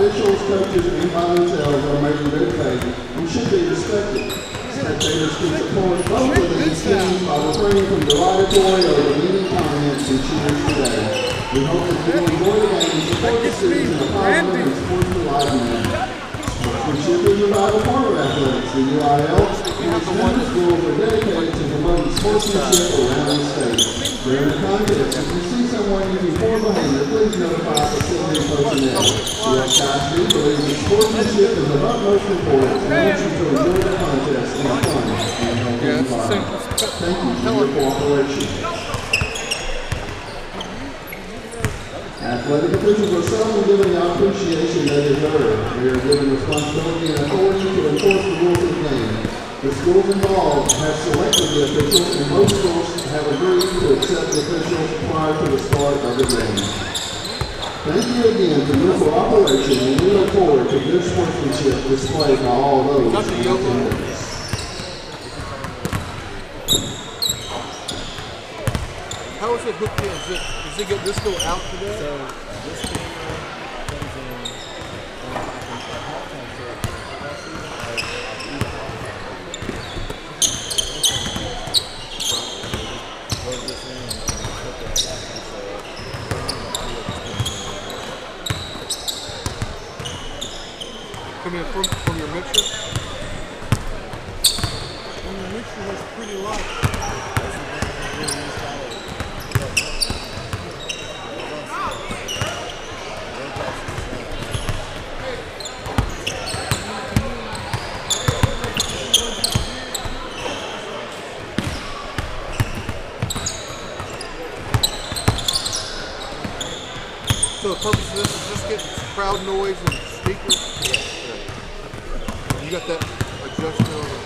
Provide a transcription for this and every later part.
officials, coaches, and by themselves are made in good faith and should be respected. Spectators can support both of these teams by refraining from derogatory or demeaning comments and cheers today. We hope that you will enjoy the game and support the students in a positive and sportsmanlike manner. Sportsmanship is a vital part of athletics. The UIL and its member schools are dedicated to promoting sportsmanship around the state. During the contest, if you see someone using poor behavior, please notify facility personnel. The HSBB believes that sportsmanship is of utmost importance and wants you to enjoy the contest in a fun and healthy environment. Thank you for your cooperation. Athletic officials are seldom given the appreciation they deserve. They are given responsibility and authority to enforce the rules of the game. The schools involved have selected the officials, and most schools have agreed to accept the officials prior to the start of the game. Thank you again for your cooperation, and we look forward to good sportsmanship displayed by all those in attendance. How is it hooked in? Does it get this go out today? So this camera comes in at halftime show. Plug this in and hook it to Come in from your mixer? And the mixer was pretty light. So the purpose of this is just getting crowd noise and speakers? Yeah. You got that adjustment on the...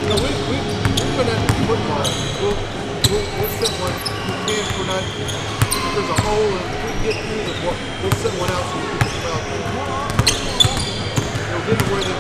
No, we've been at football. We'll set one. We can't, we're not... There's a hole, and if we get through the ball, we'll set one out so we can get the crowd there. We'll get away the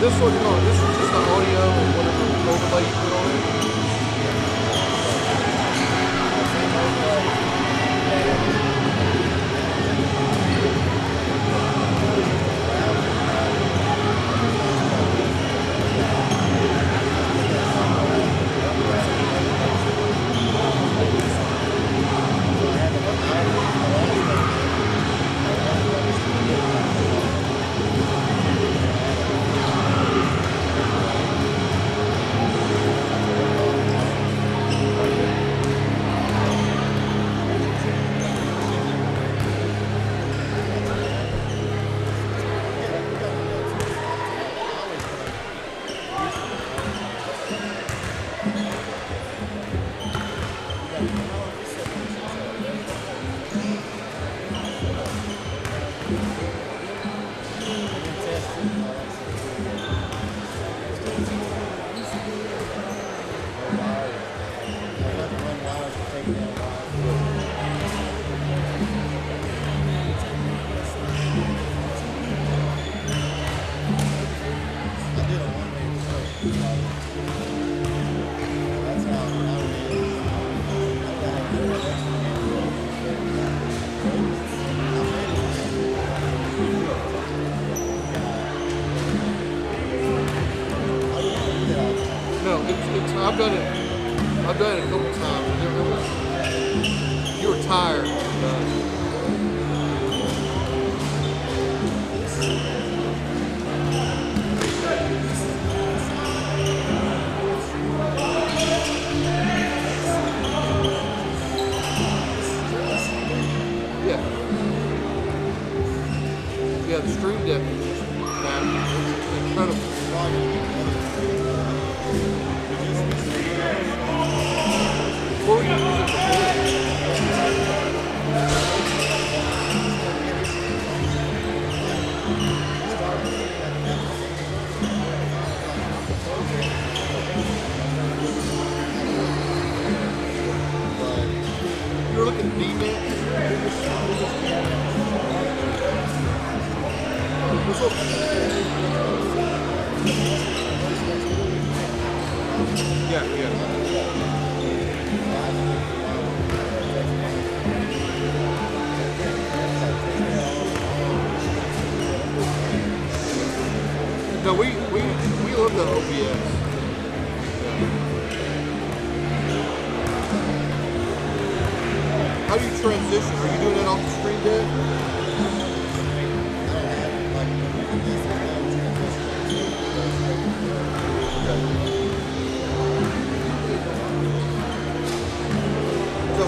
This one, no, this is just the audio and whatever overlay you put on it. I've done it. I've done it a couple times. You were tired. Yeah, the stream deck is incredible. Before you use it you're looking at D-Man. Yeah. No, we love the OBS. How do you transition? Are you doing that off the screen deck?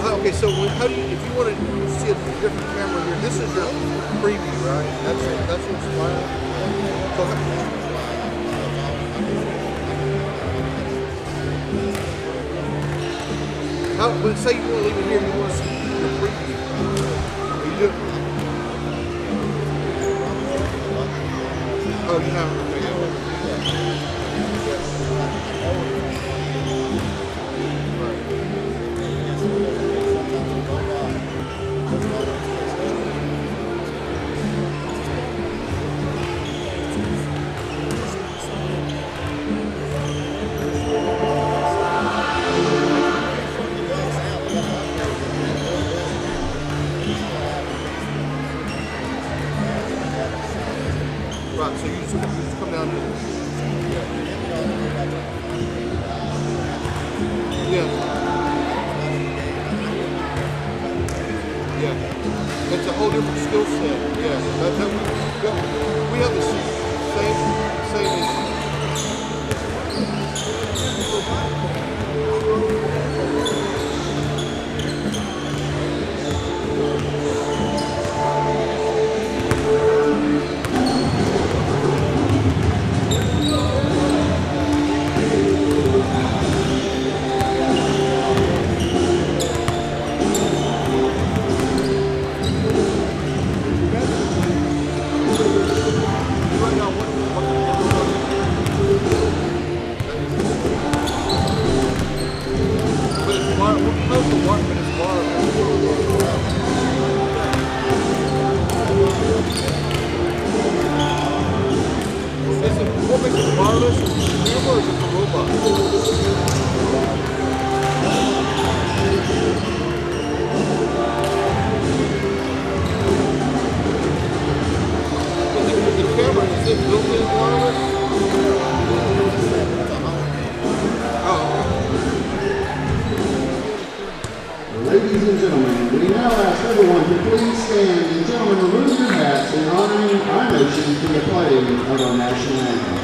Okay, so how do you, if you want to see a different camera here, this is your preview, right? That's what's fine. So but say you want to leave it here, you want to see your preview. You do. Oh, you have it. Right, so you just come down to yeah. It's a whole different skill set. Yeah, we have the same issue. What makes it wireless? Is it the camera or is it the robot? The camera, is it built-in wireless? Oh. Ladies and gentlemen, we now ask everyone to please stand and gentlemen remove your hats in honoring our nation to the playing of our national anthem.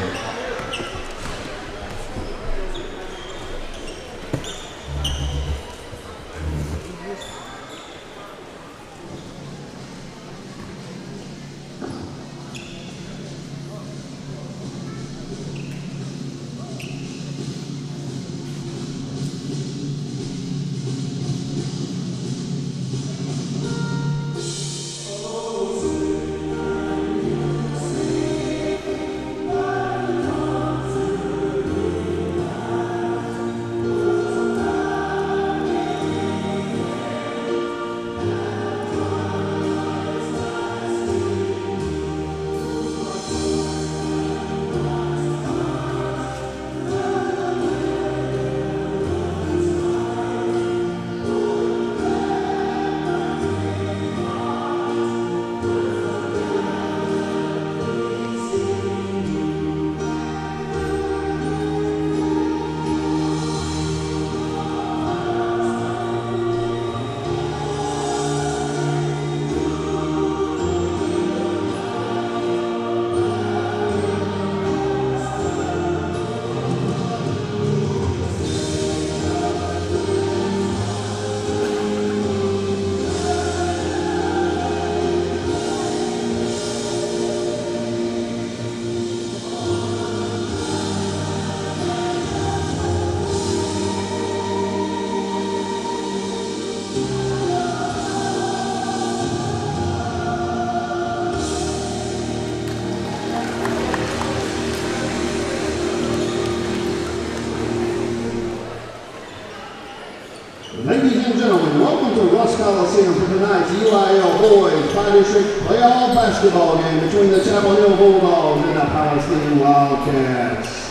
gentlemen, welcome to Russ Coliseum for tonight's UIL Boys Bi-District Playoff Basketball game between the Chapel Hill Bulldogs and the Palestine Wildcats.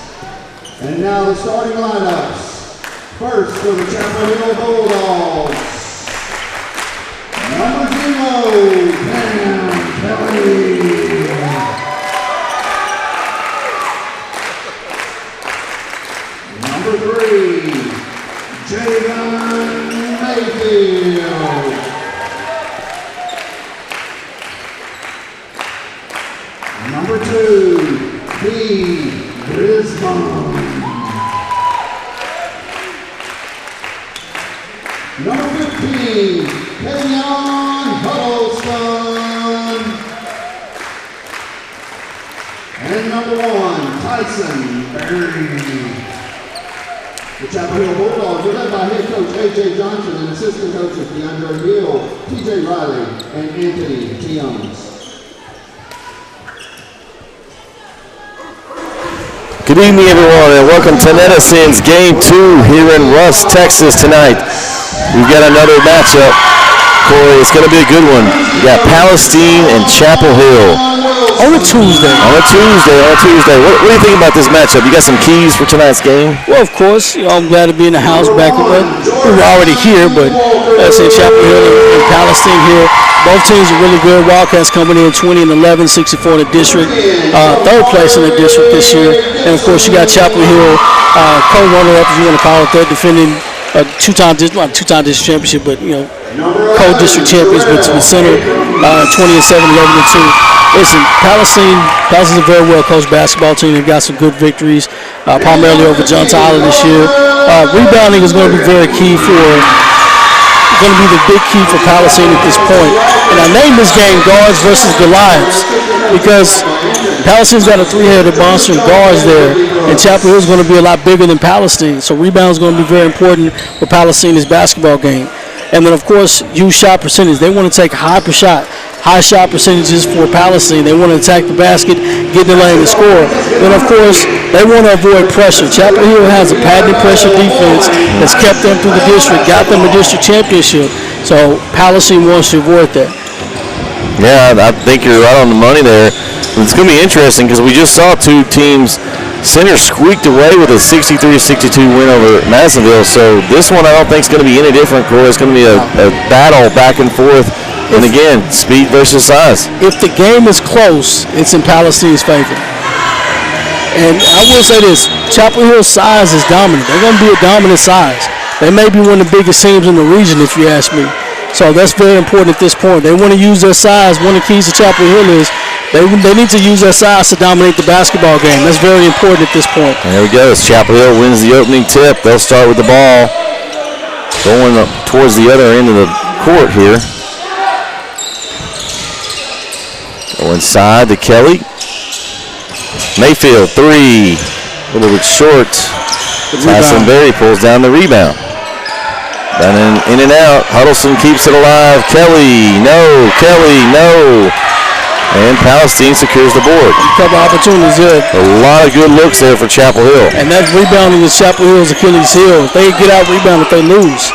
And now the starting lineups. First for the Chapel Hill Bulldogs. Number 0, Pam Kelly. Number 3, Javon Mayfield. Number 2, B. Brisbane. Number 15, Kenyon Huddleston. And number 1, Tyson Berry. The Chapel Hill Bulldogs are led by head coach A.J. Johnson and assistant coaches DeAndre Hill, T.J. Riley, and Anthony Tioms. Good evening, everyone, and welcome to NETsn's Game 2 here in Russ, Texas tonight. We've got another matchup. Corey, it's going to be a good one. We got Palestine and Chapel Hill. On a Tuesday. What do you think about this matchup? You got some keys for tonight's game? Well, of course, I'm glad to be in the house back. We were already here, but let's say Chapel Hill and Palestine here. Both teams are really good. Wildcats coming in 20-11, 64 in the district. Third place in the district this year. And, of course, you got Chapel Hill, co-runner-up, if you want to call it that, defending two-time district championship, but, co-district champions with Center 20-7, 11-2. Listen, Palestine's a very well-coached basketball team. They've got some good victories, primarily over John Tyler this year. Rebounding is going to be the big key for Palestine at this point. And I named this game Guards versus Goliaths because Palestine's got a three-headed monster in guards there, and Chapel Hill's going to be a lot bigger than Palestine. So rebound is going to be very important for Palestine's basketball game. And then, of course, use shot percentage. They want to take high shot percentages for Palestine. They want to attack the basket, get in the lane, and score. Then, of course, they want to avoid pressure. Chapel Hill has a patented pressure defense that's kept them through the district, got them a district championship. So Palestine wants to avoid that. Yeah, I think you're right on the money there. It's going to be interesting because we just saw two teams. Center squeaked away with a 63-62 win over Madisonville. So this one I don't think is going to be any different, Corey. It's going to be a battle back and forth. And again, speed versus size. If the game is close, it's in Palestine's favor. And I will say this, Chapel Hill's size is dominant. They're going to be a dominant size. They may be one of the biggest teams in the region, if you ask me. So that's very important at this point. They want to use their size. One of the keys to Chapel Hill is they need to use their size to dominate the basketball game. That's very important at this point. And there we go. As Chapel Hill wins the opening tip, they'll start with the ball going up towards the other end of the court here. Go inside to Kelly. Mayfield, 3. A little bit short. Tyson Berry pulls down the rebound. Then in and out. Huddleston keeps it alive. Kelly, no. And Palestine secures the board. A couple opportunities there. A lot of good looks there for Chapel Hill. And that rebounding is Chapel Hill's Achilles heel. If they get out rebound, if they lose.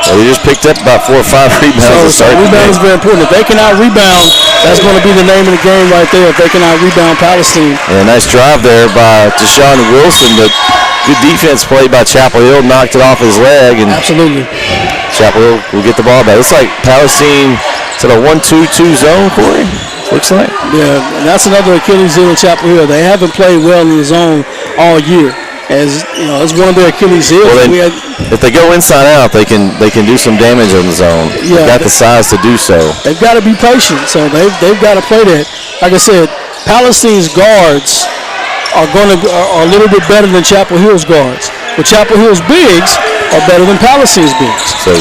Well, they just picked up about 4 or 5 rebounds. So rebound is very important. If they can out rebound, that's going to be the name of the game right there. If they can out rebound Palestine. And a nice drive there by Deshaun Wilson, but good defense played by Chapel Hill. Knocked it off his leg. And absolutely. Chapel Hill will get the ball back. It's like Palestine to the 1-2-2 zone, Corey. Looks like. Yeah, and that's another Achilles heel in Chapel Hill. They haven't played well in the zone all year. As you know, it's one of their Achilles heels. Well, if they go inside out, they can do some damage in the zone. Yeah, they've got the size to do so. They've got to be patient. So they've got to play that. Like I said, Palestine's guards are a little bit better than Chapel Hill's guards. But Chapel Hill's bigs are better than Palestine's bigs. So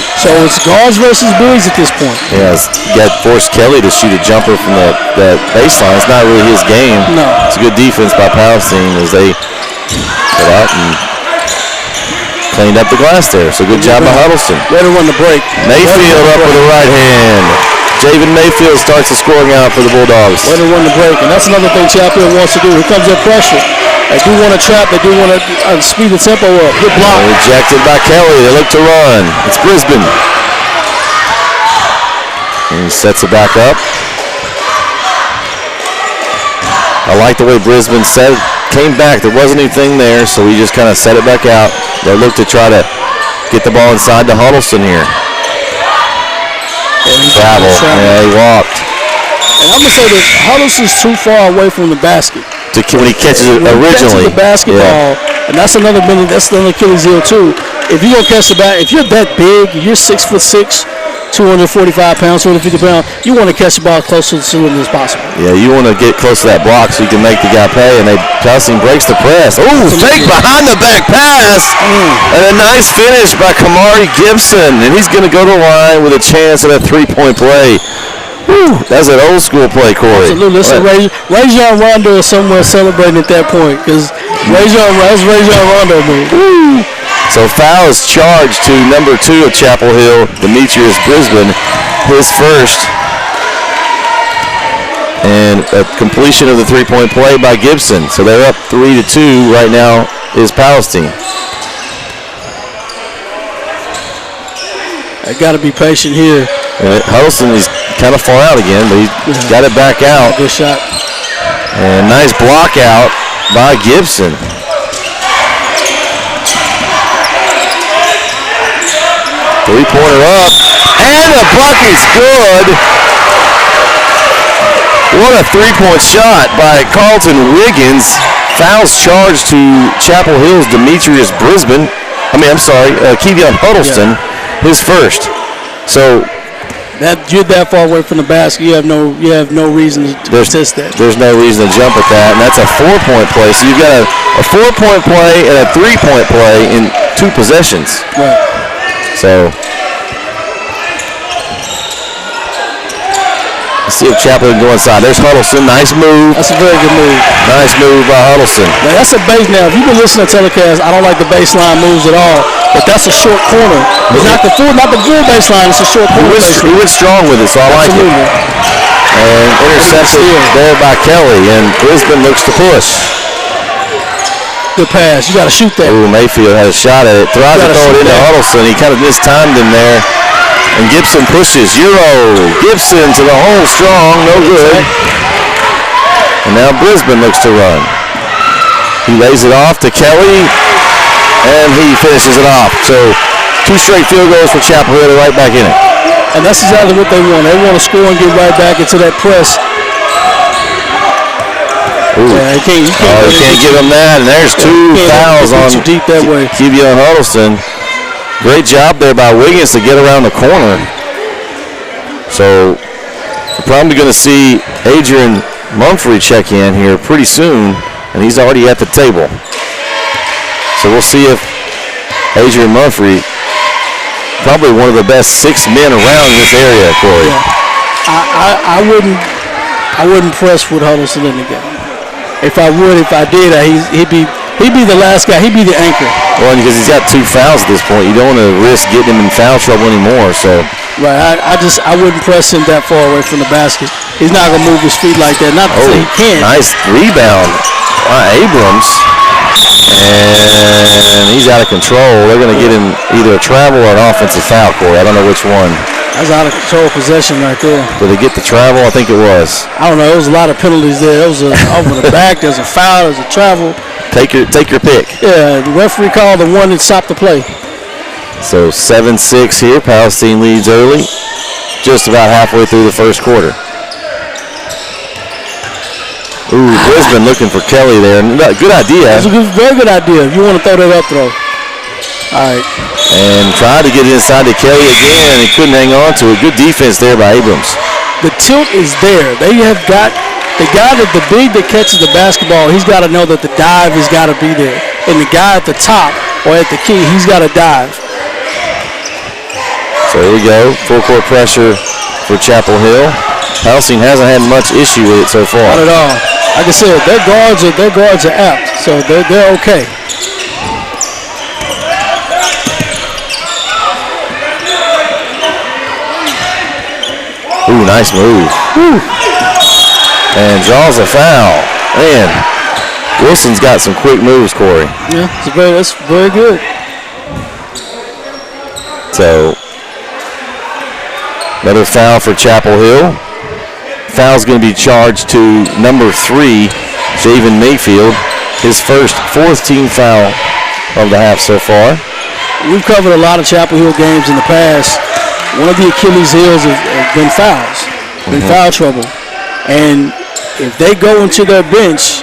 it's guards versus bigs at this point. Yeah, you got to force Kelly to shoot a jumper from that baseline. It's not really his game. No. It's a good defense by Palestine as they put out and cleaned up the glass there. So good job by Huddleston. Way to run the break. Mayfield up with the right hand. Javen Mayfield starts the scoring out for the Bulldogs. Way to run the break, and that's another thing Chapel Hill wants to do. Here comes their pressure. They do want to trap. They do want to speed the tempo up. Good block. Rejected by Kelly. They look to run. It's Brisbane. And he sets it back up. I like the way Brisbane came back. There wasn't anything there, so we just kind of set it back out. They look to try to get the ball inside to Huddleston here. Travel. Yeah, he walked. And I'm going to say that Huddleston's too far away from the basket. When he catches it originally. He catches the basketball, and that's another Achilles heel too. If you're going to catch the ball, if you're that big, you're 6'6", 245 pounds, 250 pounds, you want to catch the ball close to the cylinder as possible. Yeah, you want to get close to that block so you can make the guy pay, and Palestine breaks the press. Ooh, fake behind the back pass, and a nice finish by Kamari Gibson, and he's going to go to the line with a chance at a three-point play. Woo, that's an old school play, Corey. Absolutely. Listen, Rajon Rondo is somewhere celebrating at that point because that's Rajon Rondo, man. Woo. So foul is charged to number 2 of Chapel Hill, Demetrius Brisbane, his first. And a completion of the three-point play by Gibson. So they're up 3-2 right now is Palestine. I got to be patient here. Huddleston is kind of far out again, but he got it back out. Good shot. And nice block out by Gibson. Three-pointer up, and the bucket's good. What a three-point shot by Carlton Wiggins. Fouls charged to Chapel Hill's Demetrius Brisbane. Kevion Huddleston, his first. So you're that far away from the basket. You have no reason to contest that. There's no reason to jump at that, and that's a 4-point play. So you've got a 4-point play and a 3-point play in 2 possessions. Right. So let's see if Chapel can go inside. There's Huddleston. Nice move. That's a very good move. Nice move by Huddleston. Now, that's a base. Now, if you've been listening to telecast, I don't like the baseline moves at all. But that's a short corner. It's not the full baseline. It's a short corner. He went strong with it, so I like it. And intercepted there by Kelly, and Brisbane looks to push. Good pass. You got to shoot that. Ooh, Mayfield has a shot at it. Tries to throw it into Huddleston. He kind of mistimed him there. And Gibson pushes. Gibson to the hole strong. No good. And now Brisbane looks to run. He lays it off to Kelly. And he finishes it off. So 2 straight field goals for Chapel Hill. They're right back in it. And that's exactly what they want. They want to score and get right back into that press. Yeah, you can't give him that. And there's 2 fouls on Kevion Huddleston. Great job there by Wiggins to get around the corner. So we're probably going to see Adrian Mumphrey check in here pretty soon, and he's already at the table. So we'll see if Adrian Mumphrey, probably one of the best 6 men around in this area, Corey. Yeah. I wouldn't press with Huddleston in the game. If I did, he'd be the last guy. He'd be the anchor. Well, because he's got 2 fouls at this point, you don't want to risk getting him in foul trouble anymore. So right, I wouldn't press him that far away from the basket. He's not gonna move his feet like that. Not to say he can't. Nice rebound by Abrams, and he's out of control. They're gonna get him either a travel or an offensive foul, Corey. I don't know which one. That's out of control possession right there. Did they get the travel? I think it was. I don't know. There was a lot of penalties there. There was over the back. There's a foul. There's a travel. Take your pick. Yeah, the referee called the one that stopped the play. So 7-6 here. Palestine leads early, just about halfway through the first quarter. Ooh, Brisbane looking for Kelly there. Good idea. That's a very good idea. If you want to throw that up throw. All right. And tried to get inside to Kelly again, and he couldn't hang on to it. Good defense there by Abrams. The tilt is there. They have got the guy the big that catches the basketball, he's got to know that the dive has got to be there. And the guy at the top or at the key, he's got to dive. So here we go. Full court pressure for Chapel Hill. Palestine hasn't had much issue with it so far. Not at all. Like I said, their guards are apt, so they're okay. Ooh, nice move. Woo. And draws a foul. Man, Wilson's got some quick moves, Corey. Yeah, that's very good. So Another foul for Chapel Hill. Foul's going to be charged to number 3, Javen Mayfield. His fourth team foul of the half so far. We've covered a lot of Chapel Hill games in the past. One of the Achilles heels have been fouls, foul trouble. And if they go into their bench,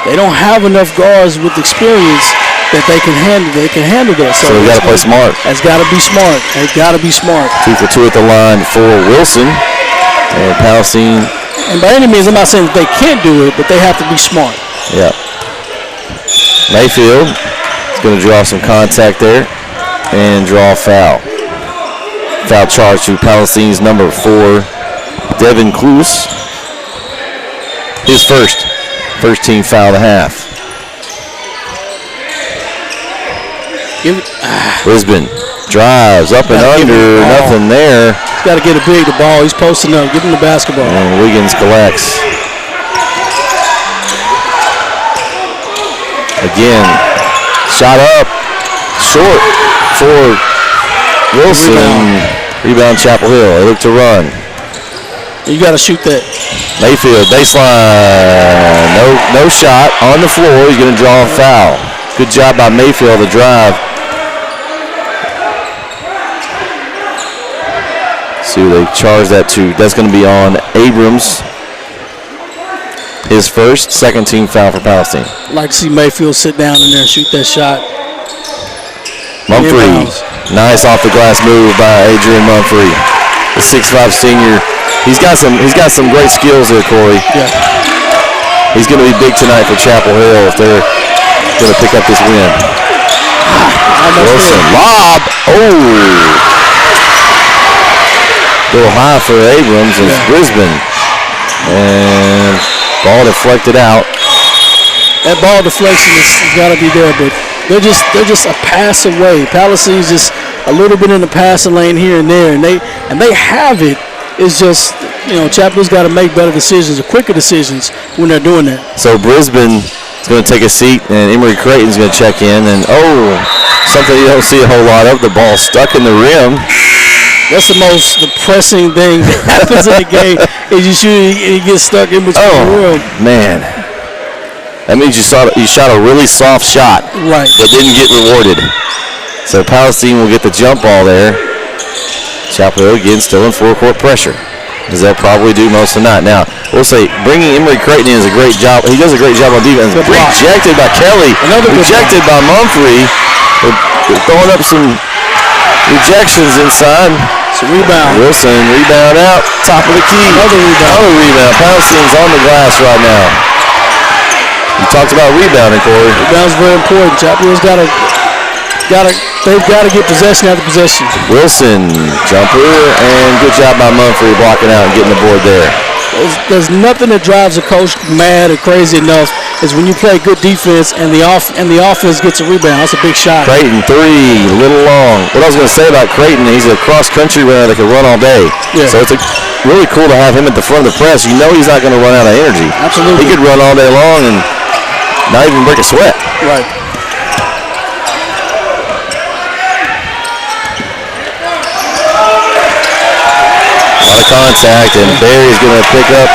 they don't have enough guards with experience that they can handle that. So they got to play smart. That's got to be smart. They've got to be smart. 2 for 2 at the line for Wilson. And Palestine. And by any means, I'm not saying that they can't do it, but they have to be smart. Yeah. Mayfield is going to draw some contact there and draw a foul. Foul charge to Palestine's number 4, Devin Kloos. His first team foul of the half. Brisbane drives up and under, nothing there. He's got to get a big the ball. He's posting up. Give him the basketball. And Wiggins collects. Again, shot up, short for Wilson. Rebound Chapel Hill. They look to run. You got to shoot that. Mayfield, baseline. No shot on the floor. He's going to draw a foul. Good job by Mayfield to drive. See who they charge that to. That's going to be on Abrams. His second team foul for Palestine. I'd like to see Mayfield sit down in there and shoot that shot. Mumphrey. Nice off the glass move by Adrian Mumphrey. The 6'5" senior. He's got some great skills there, Corey. Yeah. He's going to be big tonight for Chapel Hill if they're going to pick up this win. Wilson, lob. Oh. A little high for Abrams and Brisbane. And ball deflected out. That ball deflection has got to be there, but they're just a pass away. Palestine's just a little bit in the passing lane here and there, and they have it. It's just, Chapel's got to make better decisions or quicker decisions when they're doing that. So Brisbane is going to take a seat, and Emory Creighton's going to check in, and something you don't see a whole lot of. The ball stuck in the rim. That's the most depressing thing that happens in the game is you shoot and you get stuck in between the rim. Man. That means you shot a really soft shot. Right. That didn't get rewarded. So Palestine will get the jump ball there. Chapel Hill again still in full-court pressure, as they'll probably do most of the night. Now, we'll say bringing Emory Creighton in is a great job. He does a great job on defense. Rejected by Kelly. Rejected by Mumphrey. They're throwing up some rejections inside. It's a rebound. Wilson, rebound out. Top of the key. Another rebound. Palestine's on the glass right now. You talked about rebounding, Corey. Rebound's very important. Chapel Hill's they've got to get possession after possession. Wilson, jumper, and good job by Mumphrey blocking out and getting the board there. There's nothing that drives a coach mad or crazy enough is when you play good defense and the offense gets a rebound. That's a big shot. Creighton, 3, a little long. What I was going to say about Creighton, he's a cross-country runner that can run all day. Yeah. So it's really cool to have him at the front of the press. You know he's not going to run out of energy. Absolutely. He could run all day long and not even break a sweat. Right. Contact, and Barry's going to pick up.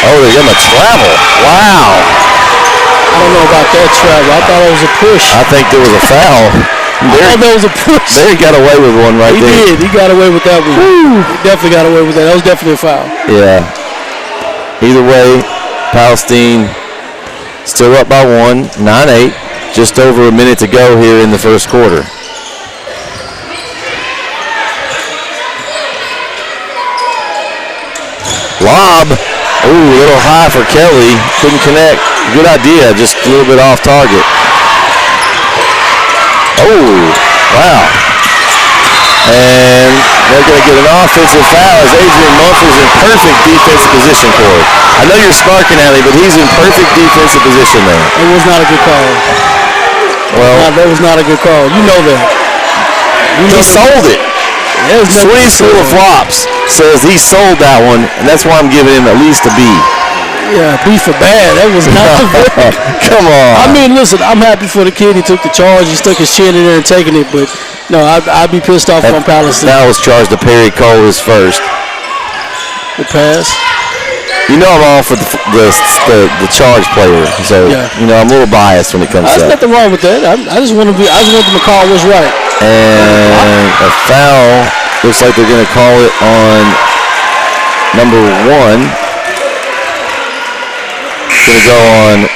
Oh, they're going to travel. Wow. I don't know about that travel. I thought it was a push. I think there was a foul. I thought that was a push. Barry got away with one right there. He did. He got away with that one. Woo. He definitely got away with that. That was definitely a foul. Yeah. Either way, Palestine still up by 1, 9-8. Just over a minute to go here in the first quarter. Lob. Ooh, a little high for Kelly. Couldn't connect. Good idea, just a little bit off target. Oh, wow. And they're going to get an offensive foul as Adrian Mumphrey's in perfect defensive position for it. I know you're sparking at me, but he's in perfect defensive position there. It was not a good call. Well, that was not a good call. You know that. He sold it. Sweet School of Flops says he sold that one, and that's why I'm giving him at least a B. Yeah, B for bad. That was not Come on. I mean, listen, I'm happy for the kid. He took the charge. He stuck his chin in there and taking it, but No, I'd be pissed off on Palestine. That was charged to Perry Cole his first. The pass. You know I'm off with the charge player, so you know I'm a little biased when it comes to that. There's nothing wrong with that. I just want them to call what's right. And a foul. Looks like they're going to call it on number 1. Going to go on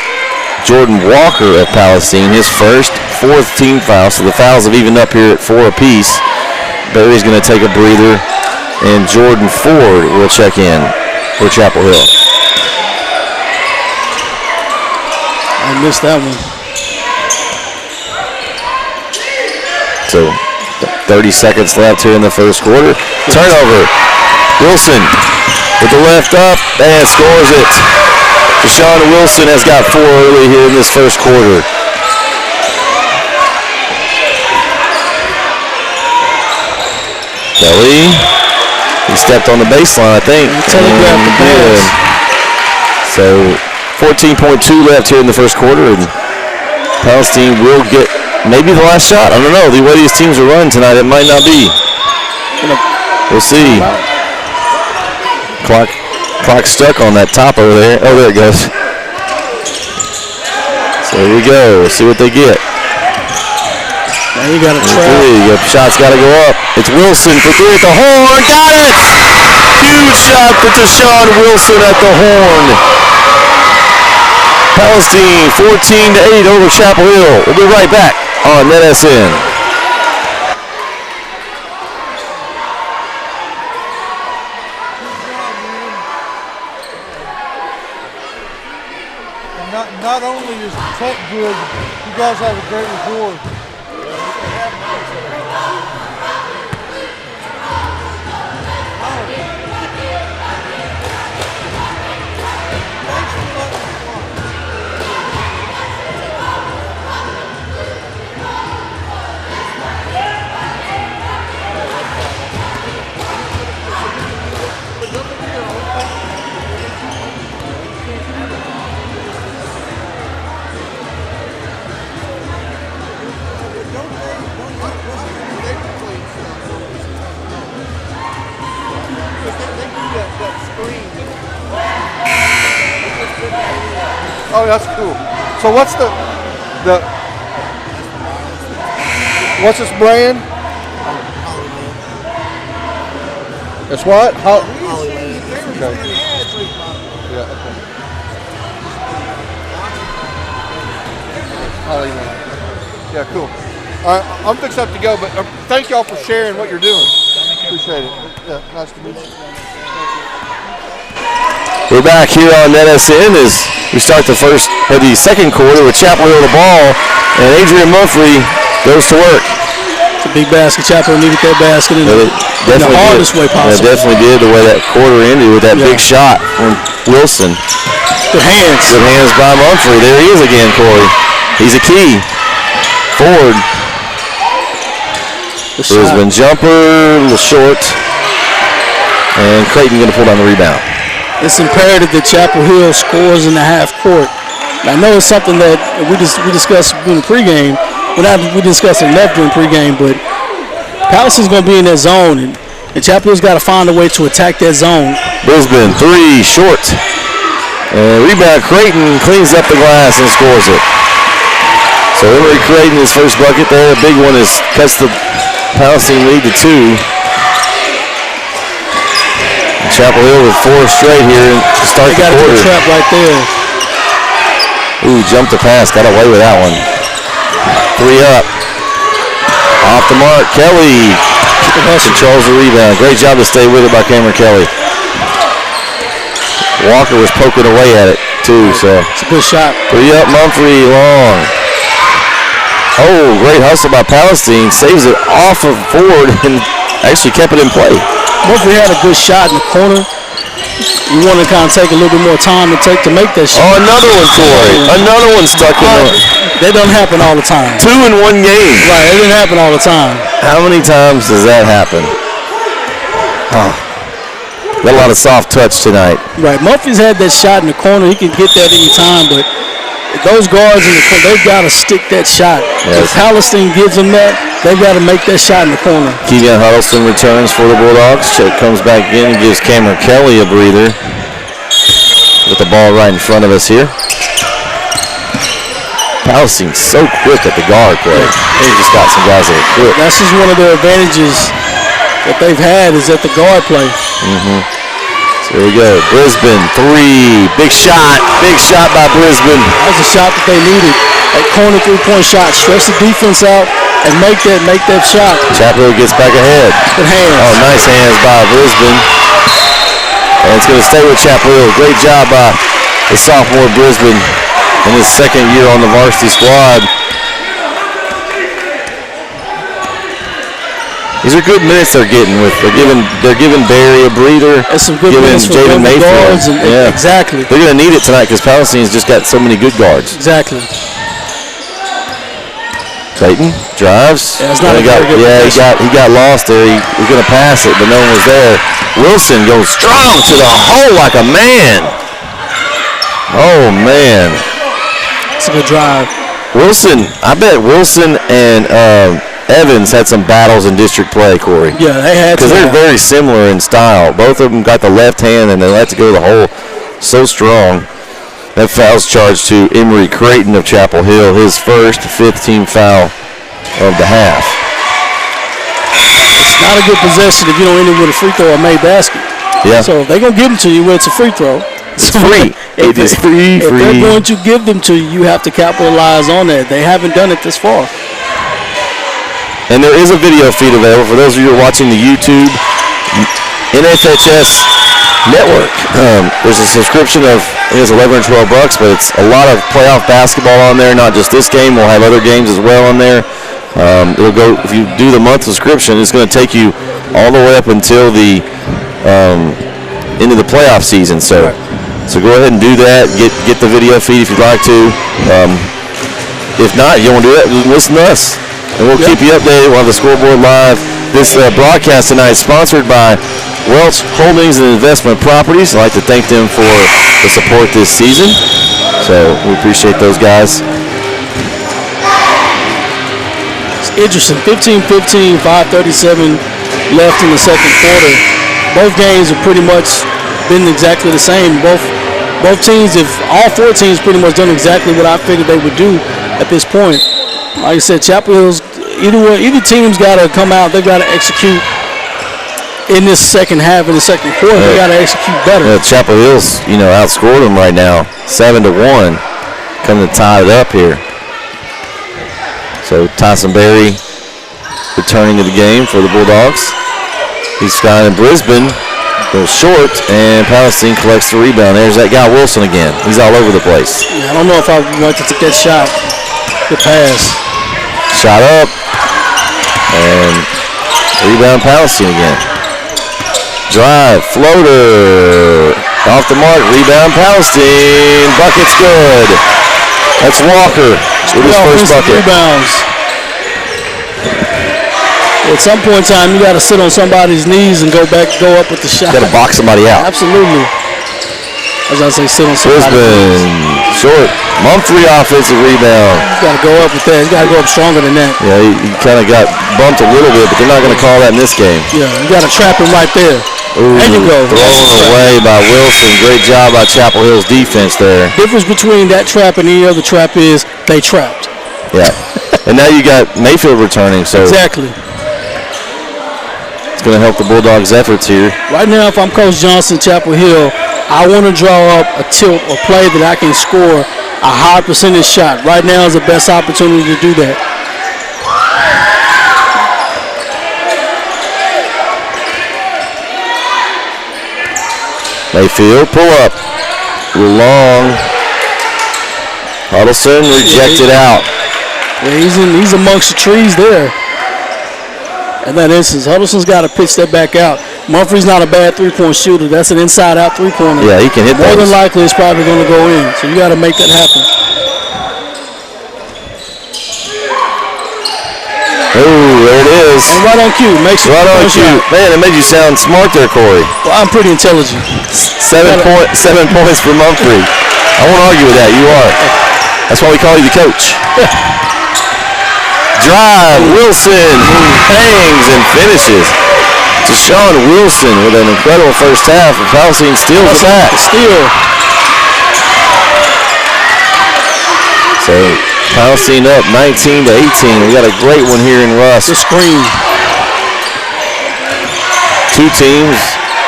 Jordan Walker of Palestine, his first, 4th team foul. So the fouls have evened up here at 4 apiece. Barry's going to take a breather, and Jordan Ford will check in for Chapel Hill. I missed that one. So 30 seconds left here in the first quarter. Turnover. Wilson with the left up and scores it. Deshaun Wilson has got 4 early here in this first quarter. Kelly. He stepped on the baseline, I think. Telegraphed the pass. So 14.2 left here in the first quarter, and Palestine will get maybe the last shot. I don't know. The way these teams are running tonight, it might not be. We'll see. Clock stuck on that top over there. Oh, there it goes. So here we go. We'll see what they get. Now you got a trap. Shot's got to go up. It's Wilson for 3 at the horn. Got it! Huge shot for Deshaun Wilson at the horn. Palestine 14-8 over Chapel Hill. We'll be right back on NETsn. Not only is the tech good, you guys have a great reward. Oh, that's cool. So what's what's this brand? It's what? Okay. Yeah, okay. Yeah, cool. All right, I'm fixed up to go, but thank y'all for sharing what you're doing. Appreciate it. Yeah, nice to meet you. We're back here on NETsn as we start the second quarter with Chapel Hill the ball, and Adrian Mumphrey goes to work. It's a big basket. Chapel needed that basket in the hardest way possible. It definitely did, the way that quarter ended with that big shot from Wilson. Good hands. Good hands by Mumphrey. There he is again, Corey. He's a key. Ford. Brisbane jumper, a little short. And Creighton going to pull down the rebound. It's imperative that Chapel Hill scores in the half court. I know it's something that we discussed during the pregame. We discussed enough during pregame, but Palestine's going to be in that zone, and Chapel Hill's got to find a way to attack that zone. Brisbane, 3, short. And rebound, Creighton cleans up the glass and scores it. So Emory Creighton, his first bucket there. A big one cuts the Palestine lead to 2. Chapel Hill with 4 straight here to start the quarter. They got a trap right there. Ooh, jumped the pass, got away with that one. 3 up. Off the mark, Kelly controls the rebound. Great job to stay with it by Cameron Kelly. Walker was poking away at it too, so. It's a good shot. 3 up, Mumphrey, long. Oh, great hustle by Palestine. Saves it off of Ford and actually kept it in play. Mumphrey had a good shot in the corner. You want to kind of take a little bit more time to make that shot. Oh, another one, Corey. Another one stuck in there. That don't happen all the time. 2 in 1 game. Right, it didn't happen all the time. How many times does that happen? Got a lot of soft touch tonight. Right, Mumphrey's had that shot in the corner. He can get that any time, but those guards in the corner, they've got to stick that shot. Yes. If Palestine gives them that, They've got to make that shot in the corner. Keegan Huddleston returns for the Bulldogs. Check comes back in and gives Cameron Kelly a breather. With the ball right in front of us here. Palestine's so quick at the guard play. They've just got some guys that are quick. That's just one of their advantages that they've had is at the guard play. So here we go. Brisbane, 3. Big shot by Brisbane. That was a shot that they needed. That corner three-point shot. Stretch the defense out and make that shot. Chapel Hill gets back ahead. Good hands. Oh, nice hands by Brisbane. And it's going to stay with Chapel Hill. Great job by the sophomore Brisbane in his second year on the varsity squad. These are good minutes they're getting with. They're giving Barry a breather. That's some good minutes for Jaden Mayfield. Yeah, exactly. They're going to need it tonight because Palestine's just got so many good guards. Exactly. Clayton drives. Yeah, it's not a very good possession. he got lost there. He was going to pass it, but no one was there. Wilson goes strong to the hole like a man. Oh, man. It's a good drive. Wilson, I bet Wilson and Evans had some battles in district play, Corey. Yeah, they had to. Because they're very similar in style. Both of them got the left hand, and they like to go to the hole so strong. That foul's charged to Emery Creighton of Chapel Hill, his first 5th team foul of the half. It's not a good possession if you don't end it with a free throw or made basket. Yeah. So if they're going to give them to you when it's a free throw. It's free. It is free. If they're going to give them to you, you have to capitalize on that. They haven't done it this far. And there is a video feed available for those of you who are watching the YouTube NFHS network. There's a subscription of, I think it's $11 or $12, but it's a lot of playoff basketball on there. Not just this game. We'll have other games as well on there. It'll go, if you do the month subscription, it's going to take you all the way up until the into the playoff season. So go ahead and do that. Get the video feed if you'd like to. If not, you don't want to do that, listen to us. And we'll keep you updated. We'll have the scoreboard live. This broadcast tonight is sponsored by Welch Holdings and Investment Properties. I'd like to thank them for the support this season. So we appreciate those guys. It's interesting. 15-15, 5:37 left in the second quarter. Both games have pretty much been exactly the same. Both teams, if all 4 teams pretty much done exactly what I figured they would do at this point. Like I said, Chapel Hill's, either team's got to come out, they've got to execute in this second half, in the second quarter. They got to execute better. Chapel Hill's, outscored them right now, 7-1, coming to tie it up here. So Tyson Berry returning to the game for the Bulldogs. He's got in Brisbane, goes short, and Palestine collects the rebound. There's that guy Wilson again. He's all over the place. Yeah, I don't know if I want to take that shot. Good pass. Shot up, and rebound Palestine again. Drive, floater, off the mark, rebound Palestine. Bucket's good. That's Walker with his first bucket. Rebounds. At some point in time, you got to sit on somebody's knees and go up with the shot. Got to box somebody out. Absolutely. As I say, sit on somebody's Brisbane, knees. short. Mumphrey offensive rebound. He's got to go up with that. He's got to go up stronger than that. Yeah, he kind of got bumped a little bit, but they're not going to call that in this game. Yeah, you got to trap him right there. Ooh, there you go. Thrown away by Wilson. Great job by Chapel Hill's defense there. Difference between that trap and any other trap is they trapped. Yeah. And now you got Mayfield returning, so exactly. It's going to help the Bulldogs' efforts here. Right now, if I'm Coach Johnson, Chapel Hill, I want to draw up a tilt or play that I can score a high percentage shot. Right now is the best opportunity to do that. Mayfield, pull up. Long. Huddleston rejected out. Yeah, he's amongst the trees there. In that instance, Huddleston's got to pitch that back out. Mumphrey's not a bad three-point shooter. That's an inside-out three-pointer. Yeah, he can hit More those. than likely, it's probably going to go in. So you got to make that happen. Oh, there it is. And right on cue. Makes it right on cue. Man, it made you sound smart there, Corey. Well, I'm pretty intelligent. 7 points for Mumphrey. I won't argue with that. You are. That's why we call you the coach. drive. Wilson hangs and finishes. Deshaun Wilson with an incredible first half. And Palestine steals it back. Steal. So Palestine up 19-18. We got a great one here in Russ. The screen. Two teams,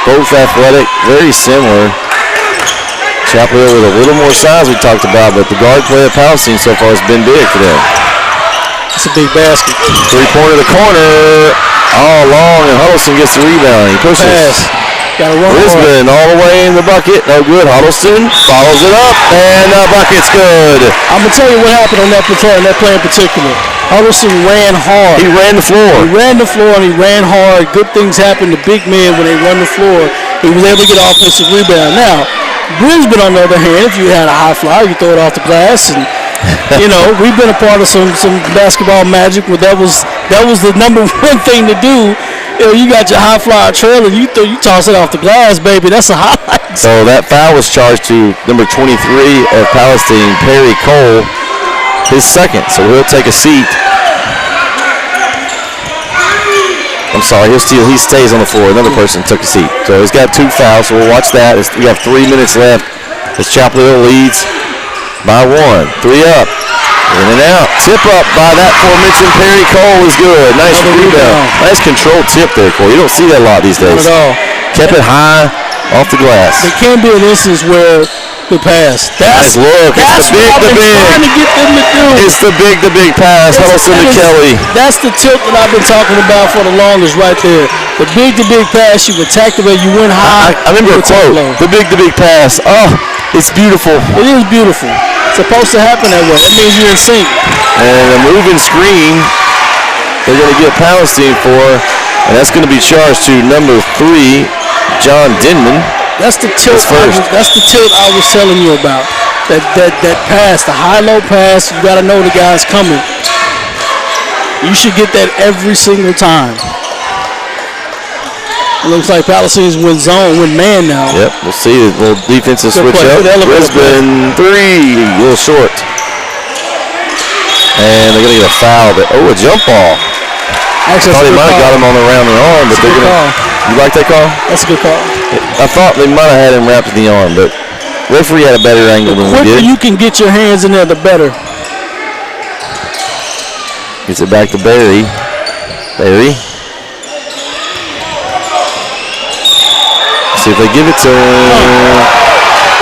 both athletic, very similar. Chapel Hill with a little more size we talked about, but the guard play of Palestine so far has been big for them. It's a big basket. Three-pointer to corner. All long, and Huddleston gets the rebound. He pushes. Pass. Gotta run Brisbane all the way in the bucket. No good. Huddleston follows it up, and the bucket's good. I'm going to tell you what happened on that play in particular. Huddleston ran hard. He ran the floor. He ran the floor, and he ran hard. Good things happen to big men when they run the floor. He was able to get an offensive rebound. Now, Brisbane, on the other hand, if you had a high flyer, you throw it off the glass. And, you know, we've been a part of some basketball magic where that was the number one thing to do. You know, you got your high flyer trailer, you toss it off the glass, baby. That's a highlight. So that foul was charged to number 23 of Palestine, Perry Cole, his second. So he'll take a seat. I'm sorry, he stays on the floor. Another person took a seat. So he's got two fouls, so we'll watch that. We have 3 minutes left as Chapel Hill leads by 1. 3 up. In and out. Tip up by that aforementioned Perry Cole is good. Nice rebound. Nice controlled tip there, Cole. You don't see that a lot these days. Not at all. Kept it high off the glass. There can be an instance where the pass. Nice look. That's it's what I've been trying to get them to do. It's the big pass. Huddleston to Kelly. That's the tip that I've been talking about for the longest right there. The big pass. You attack the way you went high. I remember a quote. The big pass. Oh, it's beautiful. It is beautiful. It's supposed to happen that way. That means you're in sync. And a moving screen they're going to get Palestine for, and that's going to be charged to number 3, John Denman. That's the tilt. That's the tilt I was telling you about. That pass, the high-low pass. You got to know the guy's coming. You should get that every single time. It looks like Palestine's win man now. Yep, we'll see. A little defensive switch up. Brisbane 3, a little short. And they're going to get a foul. A jump ball. Actually, I thought they might have got him on around the arm, but they're going to. You like that call? That's a good call. I thought they might have had him wrapped in the arm, but referee had a better angle than we did. The quicker you can get your hands in there, the better. Gets it back to Barry. See if they give it to him.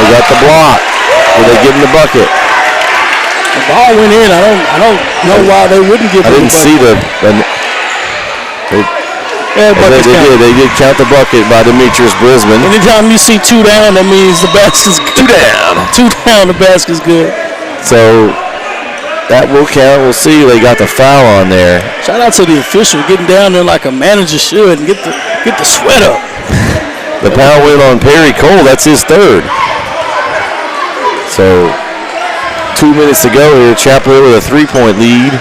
They got the block. Will they give him the bucket? The ball went in. I don't know why they wouldn't give him the bucket. I didn't see They did count the bucket by Demetrius Brisbane. Anytime you see 2 down, that means the basket's good. 2 down. 2 down, the basket's good. So that will count. We'll see. They got the foul on there. Shout out to the official getting down there like a manager should and get the sweat up. The foul went on Perry Cole. That's his 3rd. So 2 minutes to go here. Chapel Hill with a 3-point lead.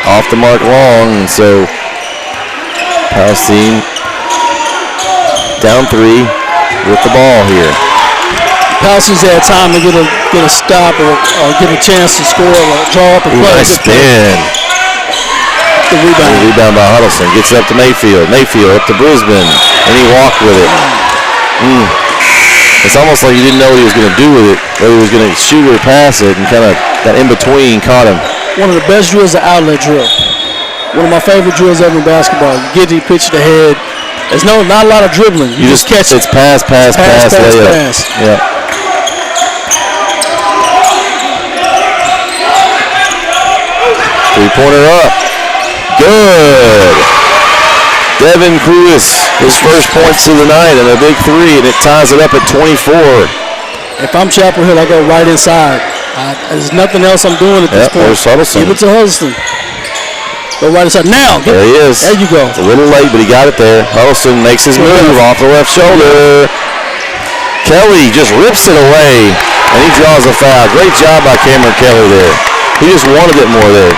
Off the mark long, and so Palestine down 3 with the ball here. Palestine's had time to get a stop or get a chance to score or draw up a play. Nice spin. The rebound by Huddleston. Gets it up to Mayfield. Mayfield up to Brisbane, and he walked with it. It's almost like he didn't know what he was going to do with it, whether he was going to shoot or pass it, and kind of got in between, caught him. One of the best drills, the outlet drill. One of my favorite drills ever in basketball. You get it, you pitch it ahead. There's not a lot of dribbling. You just catch it. It's pass. Yeah. Three-pointer up. Good. Devin Cruz, his first points of the night, and a big 3, and it ties it up at 24. If I'm Chapel Hill, I go right inside. There's nothing else I'm doing at this point. Give it to Huddleston. Go right inside. Now. There he is. There you go. It's a little late, but he got it there. Huddleston makes his move off the left shoulder. Kelly just rips it away, and he draws a foul. Great job by Cameron Kelly there. He just wanted it more there.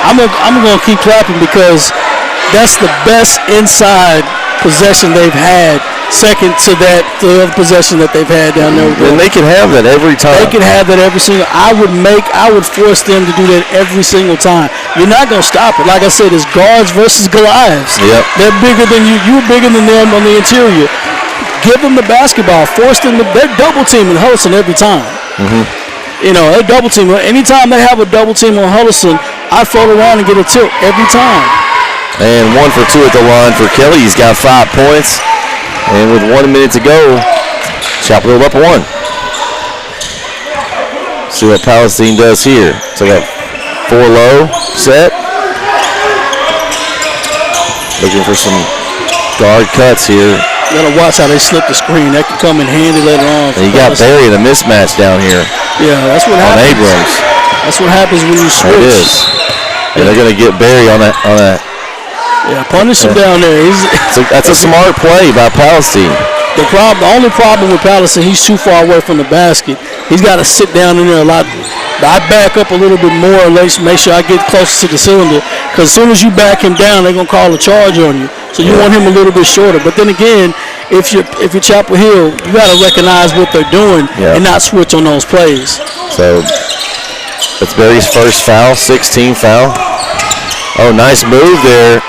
I'm going to keep clapping because that's the best inside possession they've had second to the other possession that they've had down there. And they can have that every time. They can have that every single. I would force them to do that every single time. You're not gonna stop it. Like I said, it's guards versus Goliaths. Yep. They're bigger than you. You're bigger than them on the interior. Give them the basketball. Force them. They're double teaming Huddleston every time. You know, they double team. Anytime they have a double team on Huddleston, I float around and get a tilt every time. And 1 for 2 at the line for Kelly. He's got 5 points. And with 1 minute to go, Chapel Hill up 1. See what Palestine does here. So I got 4 low set. Looking for some guard cuts here. You gotta watch how they slip the screen. That could come in handy later on. And you got Barry in a mismatch down here. Yeah, that's what happens. On Abrams. That's what happens when you switch. It is. And they're going to get Barry on that. Yeah, punish him down there. That's a smart play by Palestine. The only problem with Palestine, he's too far away from the basket. He's got to sit down in there a lot. I back up a little bit more, make sure I get closer to the cylinder. Because as soon as you back him down, they're going to call a charge on you. So you want him a little bit shorter. But then again, if you're Chapel Hill, you got to recognize what they're doing and not switch on those plays. So it's Barry's first foul, 16 foul. Oh, nice move there.